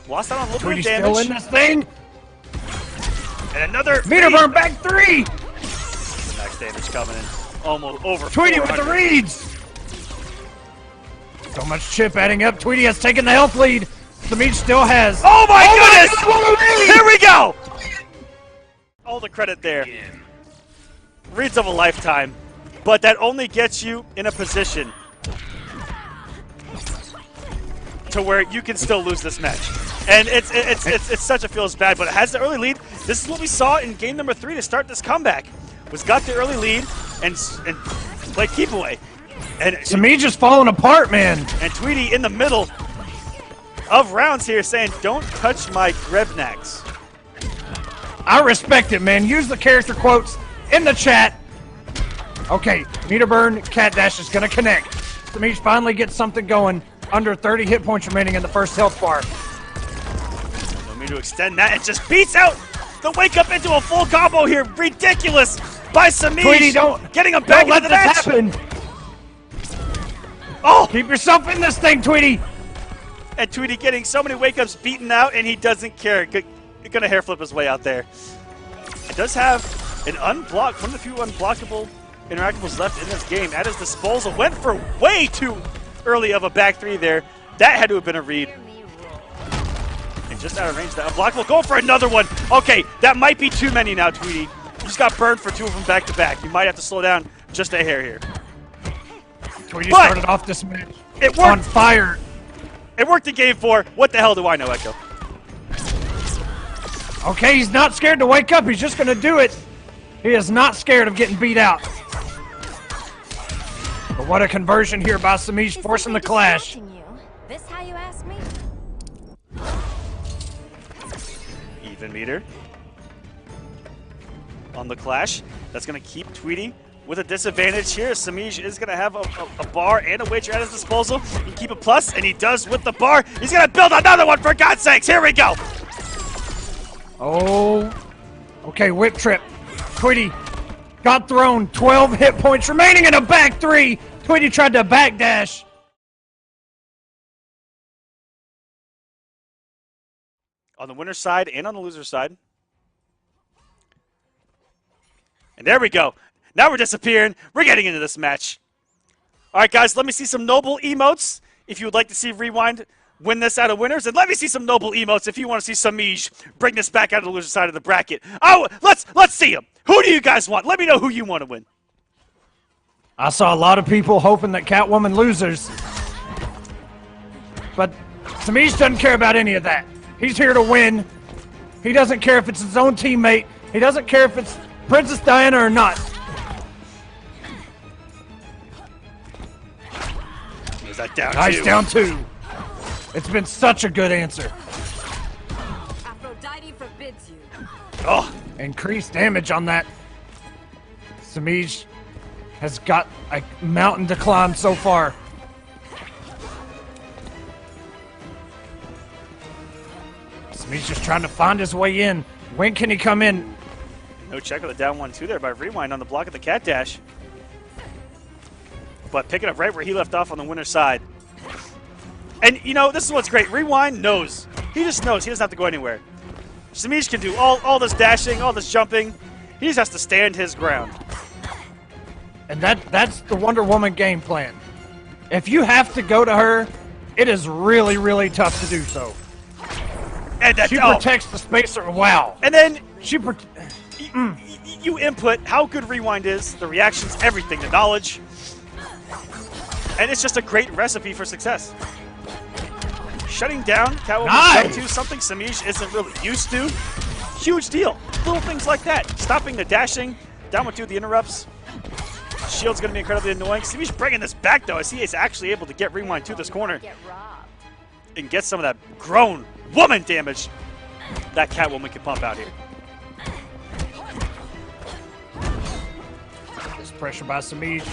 A: Lost out on a little
B: Tweedy
A: bit of
B: still in
A: damage.
B: this thing.
A: And another
B: Meter burn back 3.
A: max damage coming in. Almost over
B: Tweedy with the
A: 400.
B: reads. So much chip adding up. Tweedy has taken the health lead. Semiij still has.
A: Oh my goodness!
B: God, what a read!
A: Here we go! All the credit there. Reads of a lifetime. But that only gets you in a position to where you can still lose this match. And it's such a feels bad, but it has the early lead. This is what we saw in game number 3 to start this comeback. Was got the early lead and played keep away. And
B: Semiij is falling apart, man.
A: And Tweedy in the middle of rounds here saying, "Don't touch my Grebnax."
B: I respect it, man. Use the character quotes in the chat. Okay, meter burn, cat dash is gonna connect. Semiij finally gets something going. Under 30 hit points remaining in the first health bar.
A: No need to extend that. It just beats out the wake up into a full combo here. Ridiculous by Semiij.
B: Tweedy, don't
A: getting him back
B: let
A: into the
B: this
A: match.
B: happen.
A: Oh,
B: Keep yourself in this thing, Tweedy.
A: and Tweedy getting so many wake ups beaten out, and he doesn't care. Gonna hair flip his way out there. It does have an unblocked, one of the few unblockable interactables left in this game at his disposal. Went for way too early of a back 3 there. That had to have been a read. And just out of range, that unblockable. Going for another one. Okay, that might be too many now, Tweedy. You just got burned for 2 of them back to back. You might have to slow down just a hair here.
B: Tweedy
A: But
B: started off this match
A: It
B: on
A: worked.
B: fire.
A: It worked in game 4. What the hell do I know, Echo?
B: Okay, he's not scared to wake up. He's just going to do it. He is not scared of getting beat out. But what a conversion here by Semiij,
F: Is
B: forcing the
F: something
B: clash.
F: distracting you? This how you ask me?
A: Even meter on the clash. That's going to keep Tweedy with a disadvantage here. Semiij is going to have a bar and a wager at his disposal. He can keep a plus, and he does with the bar. He's going to build another one, for God's sakes. Here we go.
B: Oh, okay, whip trip. Tweedy got thrown. 12 hit points remaining in a back 3. Tweedy tried to backdash.
A: On the winner's side and on the loser's side. And there we go. Now we're disappearing. We're getting into this match. All right, guys, let me see some noble emotes if you would like to see Rewind win this out of winners. And let me see some noble emotes if you want to see Semiij bring this back out of the loser side of the bracket. Oh, let's see them. Who do you guys want? Let me know who you want to win.
B: I saw a lot of people hoping that Catwoman loses. But Semiij doesn't care about any of that. He's here to win. He doesn't care if it's his own teammate. He doesn't care if it's Princess Diana or not.
A: Is that down
B: Nice
A: two?
B: down 2. It's been such a good answer.
C: Aphrodite forbids you.
A: Oh,
B: Increased damage on that. Semiij has got a mountain to climb so far. Semiij just trying to find his way in. When can he come in?
A: no check with the down 1-2 there by Rewind on the block of the cat dash. But picking up right where he left off on the winner's side. And, you know, this is what's great. Rewind knows. He just knows. He doesn't have to go anywhere. Semiij can do all this dashing, all this jumping. He just has to stand his ground.
B: And that's the Wonder Woman game plan. If you have to go to her, it is really, really tough to do so.
A: And that,
B: She protects the spacer. Wow.
A: And then
B: She
A: you input how good Rewind is, the reactions, everything, the knowledge. And it's just a great recipe for success. Shutting down Catwoman's
B: Nice.
A: jump to something Semiij isn't really used to. Huge deal. Little things like that. Stopping the dashing, down with 2 of the interrupts. Shield's going to be incredibly annoying. Semiij bringing this back, though, as he is actually able to get Rewind to this corner
C: Get robbed.
A: and get some of that grown woman damage that Catwoman can pump out here.
B: This pressure by Semiij.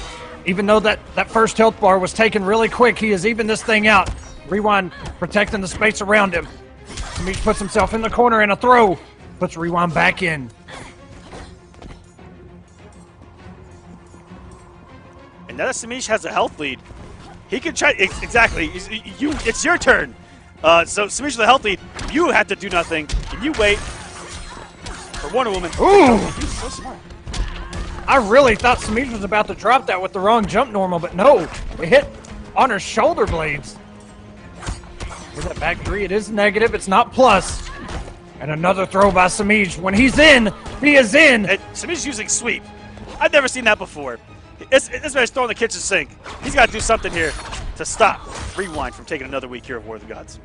B: Even though that first health bar was taken really quick, he has evened this thing out. Rewind protecting the space around him. Semiij puts himself in the corner and a throw. Puts Rewind back in.
A: And now that Semiij has a health lead, he can try. Exactly. It's your turn. So Semiij with a health lead. You have to do nothing. And you wait for Wonder Woman.
B: Ooh!
A: He's so smart.
B: I really thought Semiij was about to drop that with the wrong jump normal, but no. It hit on her shoulder blades. With that back 3, it is negative. It's not plus. And another throw by Semiij. When he's in, he is in.
A: And Semiij's using sweep. I've never seen that before. This man's throwing the kitchen sink. He's got to do something here to stop Rewind from taking another week here of War of the Gods.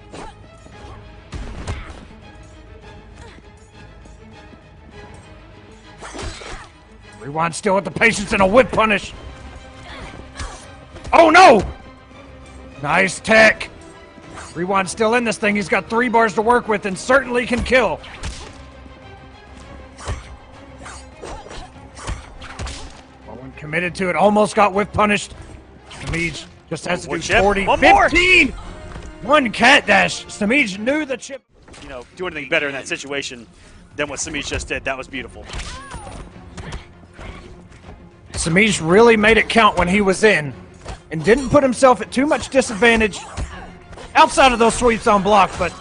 B: Rewind still with the patience and a whip punish. Oh no! Nice tech. Rewind still in this thing. He's got 3 bars to work with and certainly can kill. Owen committed to it. Almost got whip punished. Semiij just has to
A: One
B: do
A: chip.
B: 40.
A: One more.
B: 15! One cat dash. Semiij knew the chip.
A: You know, do anything better in that situation than what Semiij just did. That was beautiful.
B: Semiij really made it count when he was in and didn't put himself at too much disadvantage outside of those sweeps on block, but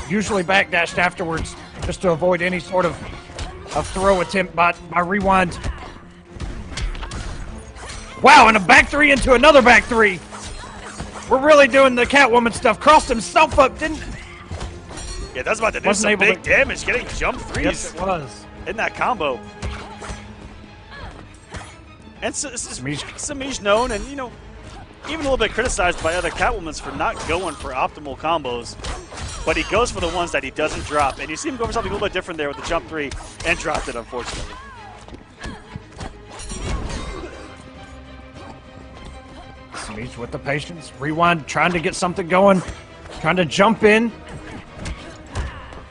B: usually backdashed afterwards just to avoid any sort of throw attempt by Rewind. Wow, and a back 3 into another back 3. We're really doing the Catwoman stuff. Crossed himself up, didn't...
A: Yeah, that's about to do
B: Wasn't
A: some
B: able
A: big
B: to-
A: damage, getting jump 3s
B: Yes, it was.
A: in that combo. And Semiij known, and you know, even a little bit criticized by other Catwomans for not going for optimal combos, but he goes for the ones that he doesn't drop. And you see him go for something a little bit different there with the jump 3 and dropped it, unfortunately.
B: Semiij with the patience. Rewind trying to get something going. Trying to jump in.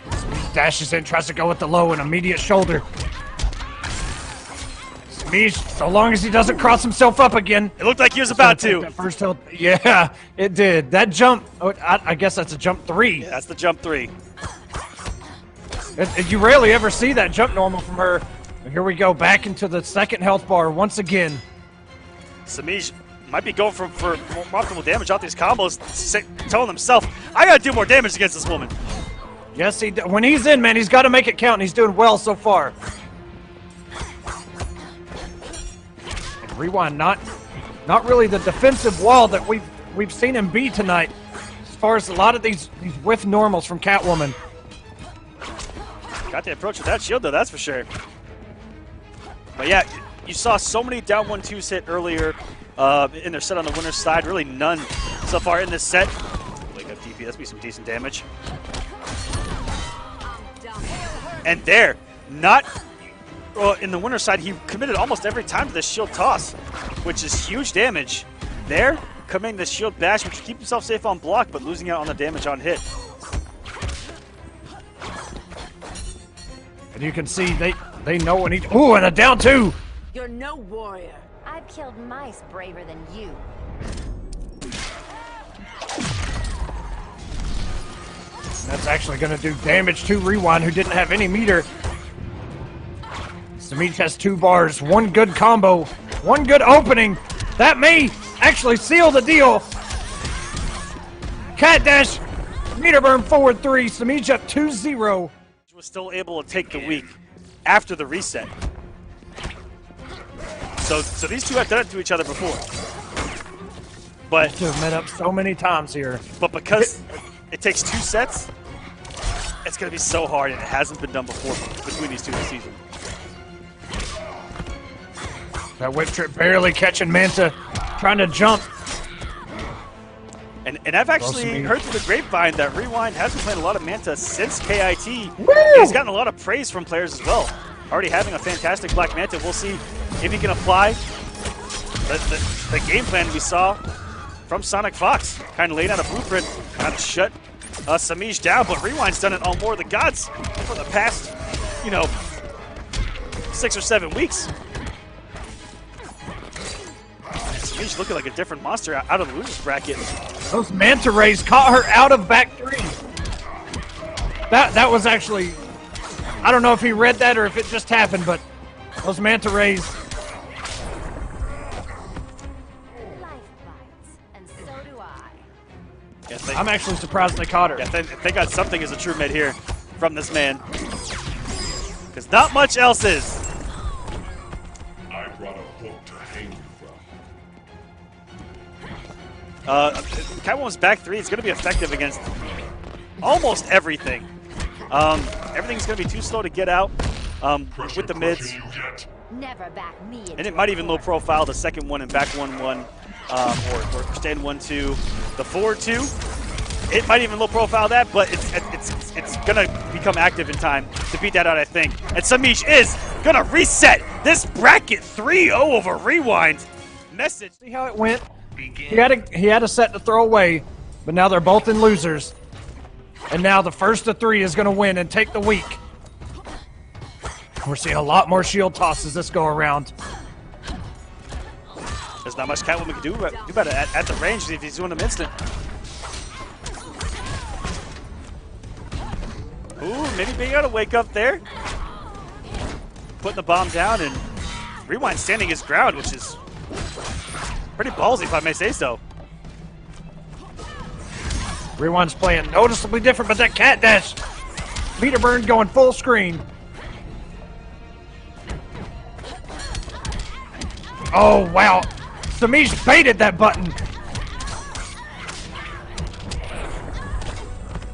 B: Semiij dashes in, tries to go with the low and immediate shoulder. Semiij, so long as he doesn't cross himself up again.
A: It looked like he was about to.
B: That first health. Yeah, it did. That jump, I guess that's a jump 3.
A: Yeah, that's the jump 3.
B: You rarely ever see that jump normal from her. Here we go, back into the second health bar once again.
A: Semiij might be going for more optimal damage out these combos, telling himself, I gotta do more damage against this woman.
B: Yes, when he's in, man, he's got to make it count, and he's doing well so far. And Rewind, not really the defensive wall that we've seen him be tonight, as far as a lot of these whiff normals from Catwoman.
A: Got the approach with that shield, though, that's for sure. But yeah, you saw so many down 1-2s hit earlier in their set on the winner's side. Really none so far in this set. Wake up DP, that's be some decent damage. And there, not, well, in the winner's side, he committed almost every time to the shield toss, which is huge damage. There, committing the shield bash, which keep himself safe on block, but losing out on the damage on hit.
B: And you can see they know when he. Ooh, and a down 2.
C: You're no warrior.
F: I've killed mice braver than you.
B: That's actually going to do damage to Rewind, who didn't have any meter. Semiij has 2 bars, 1 good combo, 1 good opening. That may actually seal the deal. Cat dash, meter burn forward 3. Semiij up 2-0.
A: Was still able to take the week after the reset. So these two have done it to each other before. But
B: to have met up so many times here.
A: But because it takes 2 sets, it's going to be so hard, and it hasn't been done before between these two this season.
B: That whip trip barely catching Manta, trying to jump.
A: And I've actually heard through the grapevine that Rewind has been playing a lot of Manta since KIT.
B: Woo!
A: He's gotten a lot of praise from players as well. Already having a fantastic Black Manta. We'll see if he can apply the game plan we saw from Sonic Fox. Kind of laid out a blueprint, kind of shut Semiij down, but Rewind's done it on More of the Gods for the past, 6 or 7 weeks. Semiij looking like a different monster out of the losers bracket.
B: Those Manta Rays caught her out of back 3. That was actually, I don't know if he read that or if it just happened, but those Manta Rays.
F: Life bites, and so do I.
A: Yes,
B: I'm actually surprised they caught her.
A: Yeah, they got something as a true mid here from this man. Because not much else is.
E: I brought a hook to hang you from.
A: Catwoman's back 3 is going to be effective against almost everything. Everything's going to be too slow to get out with the mids.
F: Never back me into
A: And it might even low profile the second one and back 1-1 or stand 1-2. The forward 2, it might even low profile that, but it's going to become active in time to beat that out, I think. And Semiij is going to reset this bracket 3-0 over Rewind. Message.
B: See how it went? He had a set to throw away, but now they're both in losers. And now the first of 3 is going to win and take the week. We're seeing a lot more shield tosses this go around.
A: There's not much Catwoman can do about it at the range if he's doing them instant. Ooh, maybe being able to wake up there. Putting the bomb down, and Rewind standing his ground, which is pretty ballsy, if I may say so.
B: Rewind's playing noticeably different, but that cat dash. Meter burn going full screen. Oh, wow. Semiij baited that button.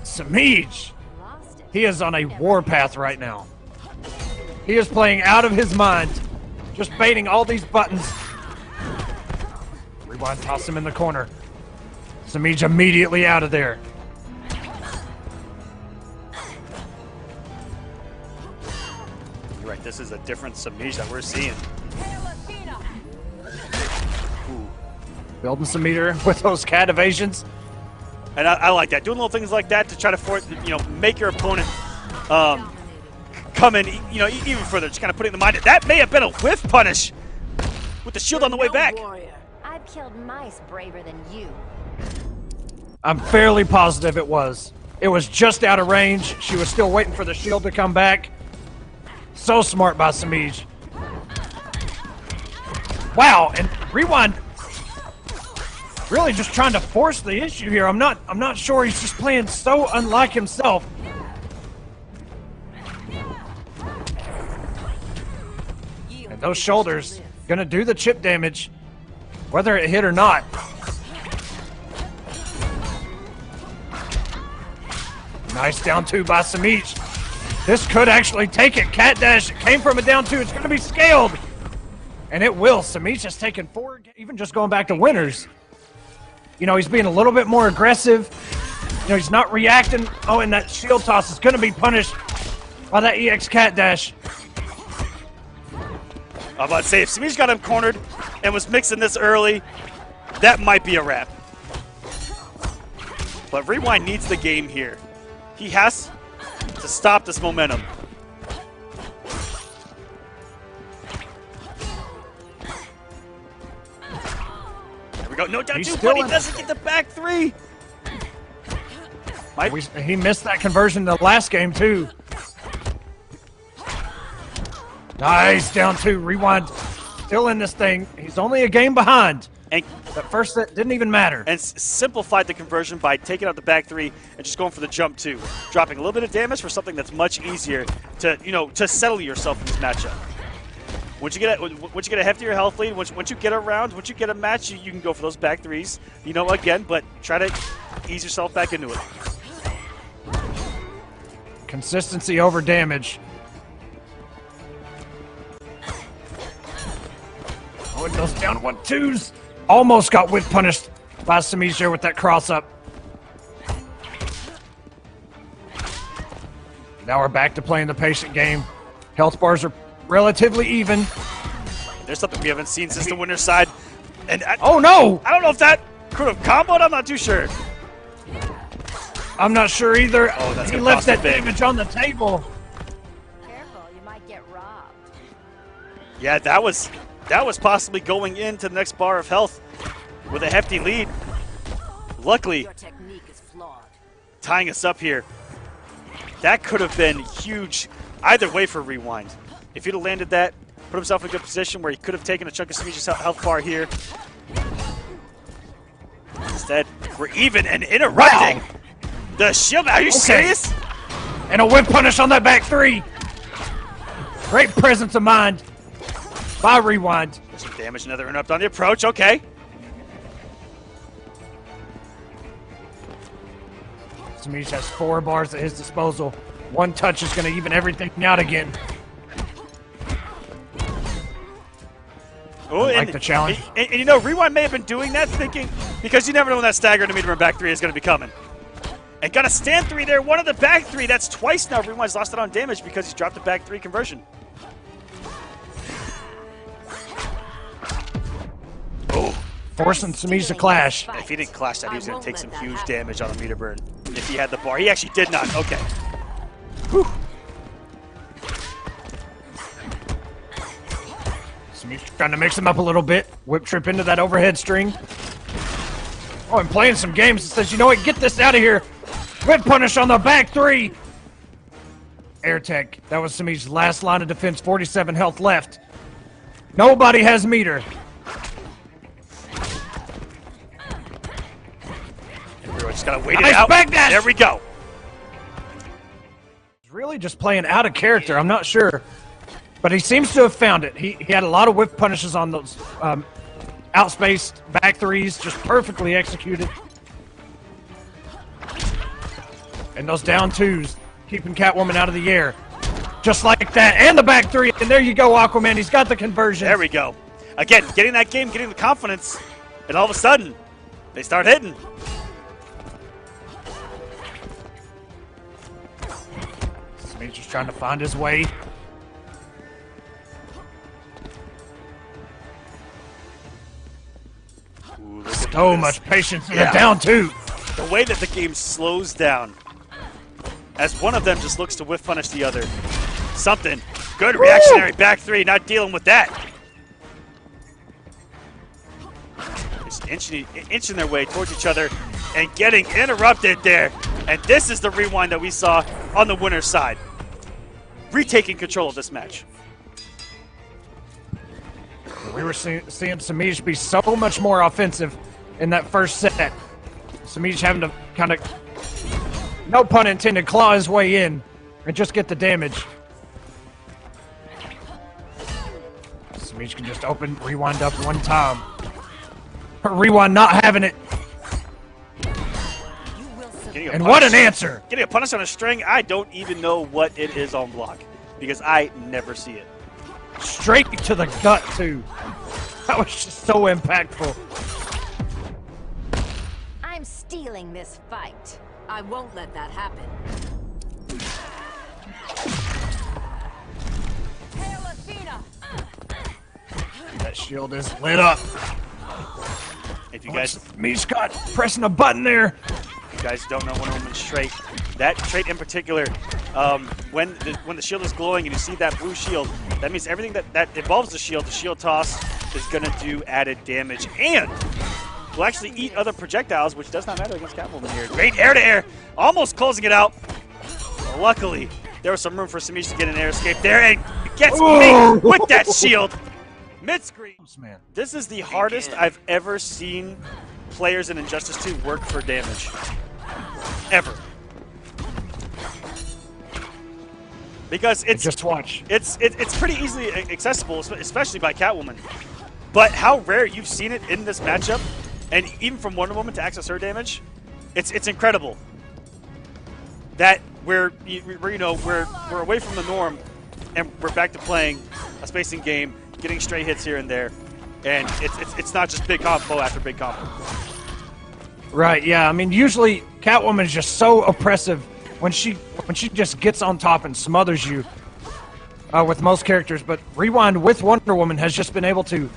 B: Semiij. He is on a warpath right now. He is playing out of his mind. Just baiting all these buttons. Rewind toss him in the corner. Semiij immediately out of there.
A: You're right, this is a different Semiij that we're seeing. Ooh.
B: Building some meter with those cat evasions.
A: And I like that. Doing little things like that to try to force, make your opponent come in, even further. Just kind of putting in the mind that may have been a whiff punish with the shield on the way back.
F: I've killed mice braver than you.
B: I'm fairly positive it was. It was just out of range. She was still waiting for the shield to come back. So smart by Semiij. Wow, and Rewind really just trying to force the issue here. I'm not sure. He's just playing so unlike himself. And those shoulders gonna do the chip damage, whether it hit or not. Nice down 2 by Semiij. This could actually take it. Cat dash came from a down 2. It's gonna be scaled. And it will. Semiij has taken 4, even just going back to winners. You know, he's being a little bit more aggressive. You know, he's not reacting. Oh, and that shield toss is going to be punished by that EX cat dash.
A: I'm about to say, if Semiij got him cornered and was mixing this early, that might be a wrap. But Rewind needs the game here. He has to stop this momentum. There we go. No down two, but he doesn't get the back three.
B: He missed that conversion the last game, too. Nice, down two. Rewind. Still in this thing. He's only a game behind.
A: And
B: that first set didn't even matter.
A: And simplified the conversion by taking out the back three and just going for the jump two. Dropping a little bit of damage for something that's much easier to, you know, to settle yourself in this matchup. Once you get a heftier health lead, once you get a round, once you get a match, you can go for those back threes. You know, again, but try to ease yourself back into it.
B: Consistency over damage. Oh, it goes down 1-2s. Almost got whip punished by Semiij there with that cross up. Now we're back to playing the patient game. Health bars are relatively even.
A: There's something we haven't seen since the winner's side. And
B: oh no!
A: I don't know if that could have comboed. I'm not too sure.
B: I'm not sure either.
A: Oh, that's
B: he left that damage on the table.
C: Careful, you might get robbed.
A: Yeah, that was possibly going into the next bar of health with a hefty lead. Luckily,
C: Your technique is flawed.
A: tying us up here. That could have been huge either way for Rewind. If he'd have landed that, put himself in a good position where he could have taken a chunk of Semiij's health bar here. Instead, we're even and interrupting. Wow. The shield, are you serious?
B: And a whip punish on that back three. Great presence of mind by Rewind.
A: There's some damage, another interrupt on the approach, okay.
B: Semiij has 4 bars at his disposal. One touch is going to even everything out again.
A: Oh,
B: like the challenge.
A: And you know, Rewind may have been doing that thinking, because you never know when that stagger in the medium back three is going to be coming. And got a stand three there, one of the back three. That's twice now. Rewind's lost it on damage because he's dropped the back three conversion. Oh.
B: Forcing Semiij to clash.
A: If he didn't clash that, he was going to take some huge damage on the meter burn. If he had the bar. He actually did not. Okay. Whew.
B: Semiij trying to mix him up a little bit. Whip trip into that overhead string. Oh, I'm playing some games. It says, you know what? Get this out of here. Whip punish on the back three. Air tech. That was Semiij's last line of defense. 47 health left. Nobody has meter.
A: Everyone just got to wait it out.
B: Back dash.
A: There we go.
B: He's really just playing out of character. I'm not sure. But he seems to have found it. He had a lot of whip punishes on those outspaced back threes, just perfectly executed. And those down twos, keeping Catwoman out of the air. Just like that, and the back three, and there you go, Aquaman. He's got the conversion.
A: There we go. Again, getting that game, getting the confidence, and all of a sudden, they start hitting.
B: Semiij just trying to find his way.
A: Ooh,
B: so much patience in a down two.
A: The way that the game slows down as one of them just looks to whiff punish the other. Something. Good reactionary back three, not dealing with that. Just inching their way towards each other and getting interrupted there. And this is the rewind that we saw on the winner's side. Retaking control of this match.
B: We were seeing Semiij be so much more offensive in that first set. Semiij having to kind of, no pun intended, claw his way in and just get the damage. Semiij can just rewind up one time. Rewind not having it. And what an answer!
A: Getting a punish on a string, I don't even know what it is on block because I never see it.
B: Straight to the gut, too. That was just so impactful.
F: stealing this fight.
C: I won't let that happen. Hail Athena!
B: That shield is lit up.
A: If you guys
B: Scott pressing a button there.
A: you guys don't know Wonder Woman's trait, that trait in particular, when the shield is glowing and you see that blue shield, that means everything that involves the shield toss, is going to do added damage and will actually eat other projectiles, which does not matter against Catwoman here. Great air-to-air, almost closing it out. Luckily, there was some room for Semiij to get an air escape there, and gets me with that shield. Mid-screen.
B: Man.
A: This is the hardest I've ever seen players in Injustice 2 work for damage. Ever. Because it's
B: Just watch.
A: it's pretty easily accessible, especially by Catwoman. But how rare you've seen it in this matchup, and even from Wonder Woman to access her damage, it's incredible. That we're away from the norm, and we're back to playing a spacing game, getting straight hits here and there, and it's not just big combo after big combo.
B: Right, yeah. I mean, usually Catwoman is just so oppressive when she just gets on top and smothers you with most characters. But Rewind with Wonder Woman has just been able to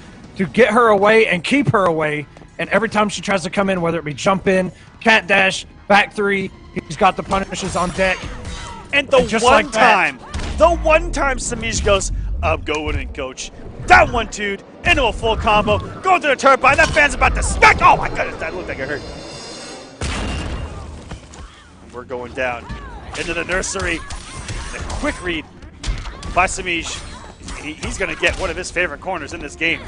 B: get her away and keep her away. And every time she tries to come in, whether it be jump in, cat dash, back three, he's got the punishes on deck.
A: And the one time Semiij goes, I'm going in, coach. Down 1-2'd into a full combo, going to the turbine. That fan's about to smack. Oh my goodness, that looked like it hurt. We're going down into the nursery. And a quick read by Semiij. He's going to get one of his favorite corners in this game.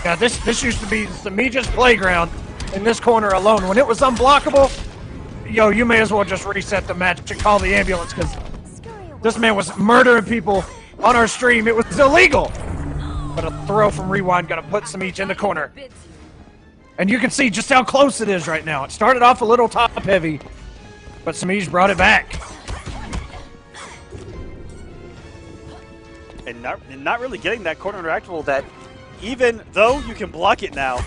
B: Yeah, this used to be Semiij's playground in this corner alone. When it was unblockable, yo, you may as well just reset the match and call the ambulance, because this man was murdering people on our stream. It was illegal. But a throw from Rewind gonna put Semiij in the corner. And you can see just how close it is right now. It started off a little top heavy, but Semiij brought it back.
A: And not really getting that corner interactable that, even though you can block it now,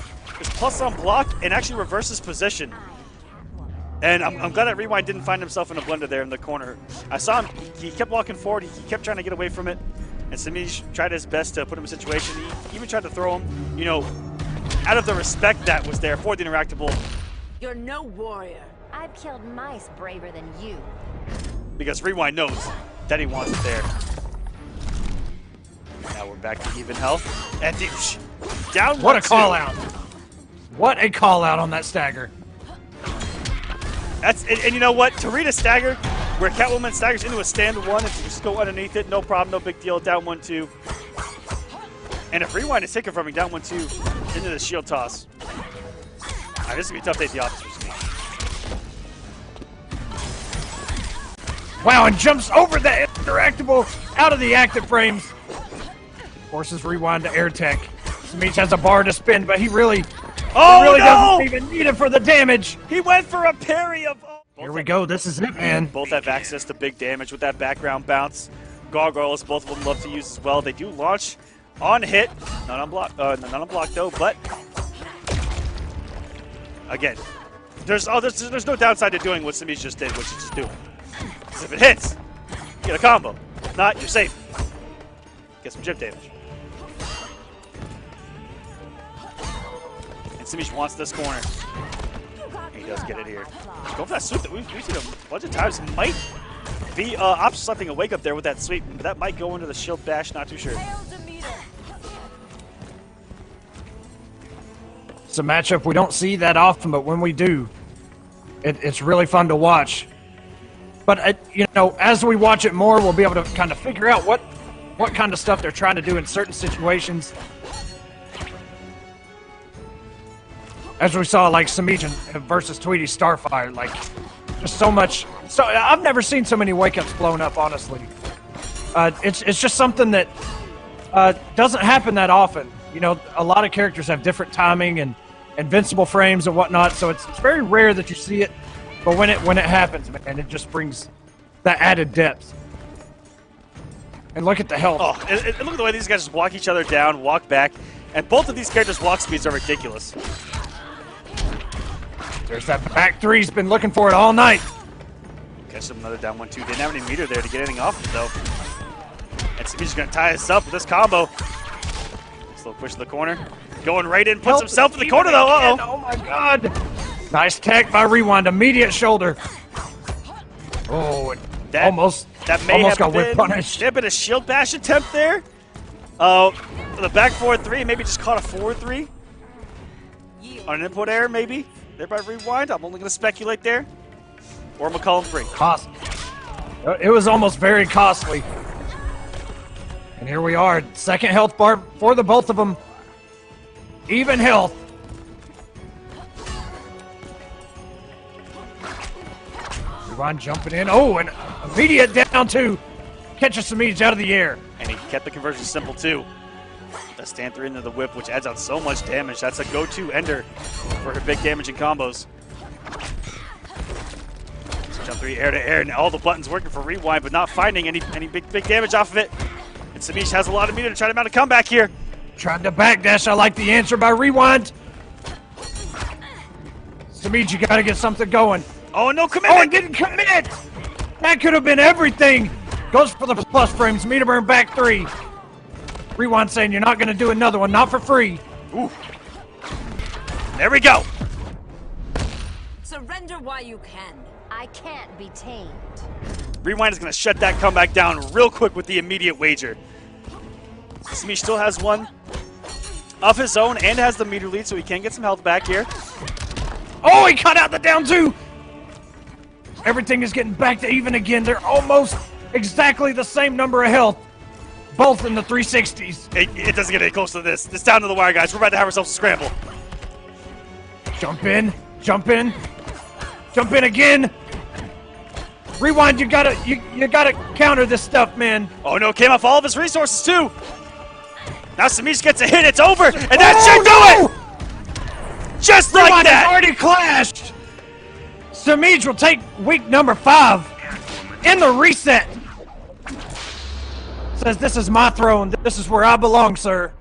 A: is plus on block and actually reverses position. And I'm glad that Rewind didn't find himself in a blender there in the corner. I saw him, he kept walking forward, he kept trying to get away from it, and Semiij tried his best to put him in a situation. He even tried to throw him, you know, out of the respect that was there for the interactable.
C: You're no warrior.
F: I've killed mice braver than you.
A: Because Rewind knows that he wants it there. Now we're back to even health. And down
B: What a call out. What a call out on that stagger.
A: And you know what? To read a stagger where Catwoman staggers into a stand one and just go underneath it, no problem, no big deal, down 1-2. And if Rewind is taken from me, down 1-2 into the shield toss. Right, this is going to be a tough day at the office for me.
B: Wow, and jumps over that interactable out of the active frames. Forces Rewind to air tech. Semiij has a bar to spin, but he really doesn't even need it for the damage.
A: He went for a parry of...
B: Here we go. This is it, man.
A: Both have access to big damage with that background bounce. Gargoyles, both of them love to use as well. They do launch on hit. Not on block though, but... Again, there's no downside to doing what Semiij just did, what you just do. Because if it hits, you get a combo. If not, you're safe. Get some chip damage. And Semiij wants this corner. He does get it here. Go for that sweep that we've seen a bunch of times. Might be option something a wake up there with that sweep. But that might go into the shield bash, not too sure.
B: It's a matchup we don't see that often, but when we do, it's really fun to watch. But, you know, as we watch it more, we'll be able to kind of figure out what kind of stuff they're trying to do in certain situations. As we saw, like, Semiij versus Tweedy Starfire, like, just so much. So I've never seen so many wake-ups blown up, honestly. It's just something that doesn't happen that often. You know, a lot of characters have different timing and invincible frames and whatnot, so it's very rare that you see it. But when it happens, man, it just brings that added depth. And look at the health.
A: Oh, and look at the way these guys just walk each other down, walk back, and both of these characters' walk speeds are ridiculous.
B: There's that back three. He's been looking for it all night.
A: Catch them another down 1-2. Didn't have any meter there to get anything off it, though. And Semiij's going to tie us up with this combo. Slow push to the corner. Going right in, puts himself in the corner, though. Uh-oh.
B: Oh, my God. Nice tag by Rewind. Immediate shoulder. Oh,
A: That
B: almost got whip punished.
A: There been a shield bash attempt there. The back 4-3, maybe just caught a 4-3. On an input error, maybe. There by Rewind. I'm only going to speculate there. Or McCollum free.
B: It was almost very costly. And here we are. Second health bar for the both of them. Even health. Rewind jumping in. Oh, and immediate down two. Catches Semiij out of the air.
A: And he kept the conversion simple, too. The stand 3 into the whip, which adds on so much damage. That's a go-to ender for her big damage and combos. So jump 3 air to air, and all the buttons working for Rewind, but not finding any big damage off of it. And Semiij has a lot of meter to try to mount a comeback here.
B: Tried to backdash. I like the answer by Rewind. Semiij, you gotta get something going.
A: Oh, no commitment!
B: Oh, it didn't commit! That could have been everything. Goes for the plus frames. Meter burn back 3. Rewind saying you're not going to do another one. Not for free.
A: Ooh. There we go.
C: Surrender while you can.
F: I can't be tamed.
A: Rewind is going to shut that comeback down real quick with the immediate wager. Semiij still has one of his own and has the meter lead, so he can get some health back here.
B: Oh, he cut out the down 2. Everything is getting back to even again. They're almost exactly the same number of health. Both in the 360s.
A: It doesn't get any closer to this. It's down to the wire, guys. We're about to have ourselves a scramble.
B: Jump in. Jump in. Jump in again. Rewind, you gotta counter this stuff, man.
A: Oh no, came off all of his resources too. Now Semiij gets a hit, it's over, and that should do it! Just like
B: Rewind
A: that!
B: has already clashed. Semiij will take week number 5 in the reset. Says, this is my throne. This is where I belong, sir.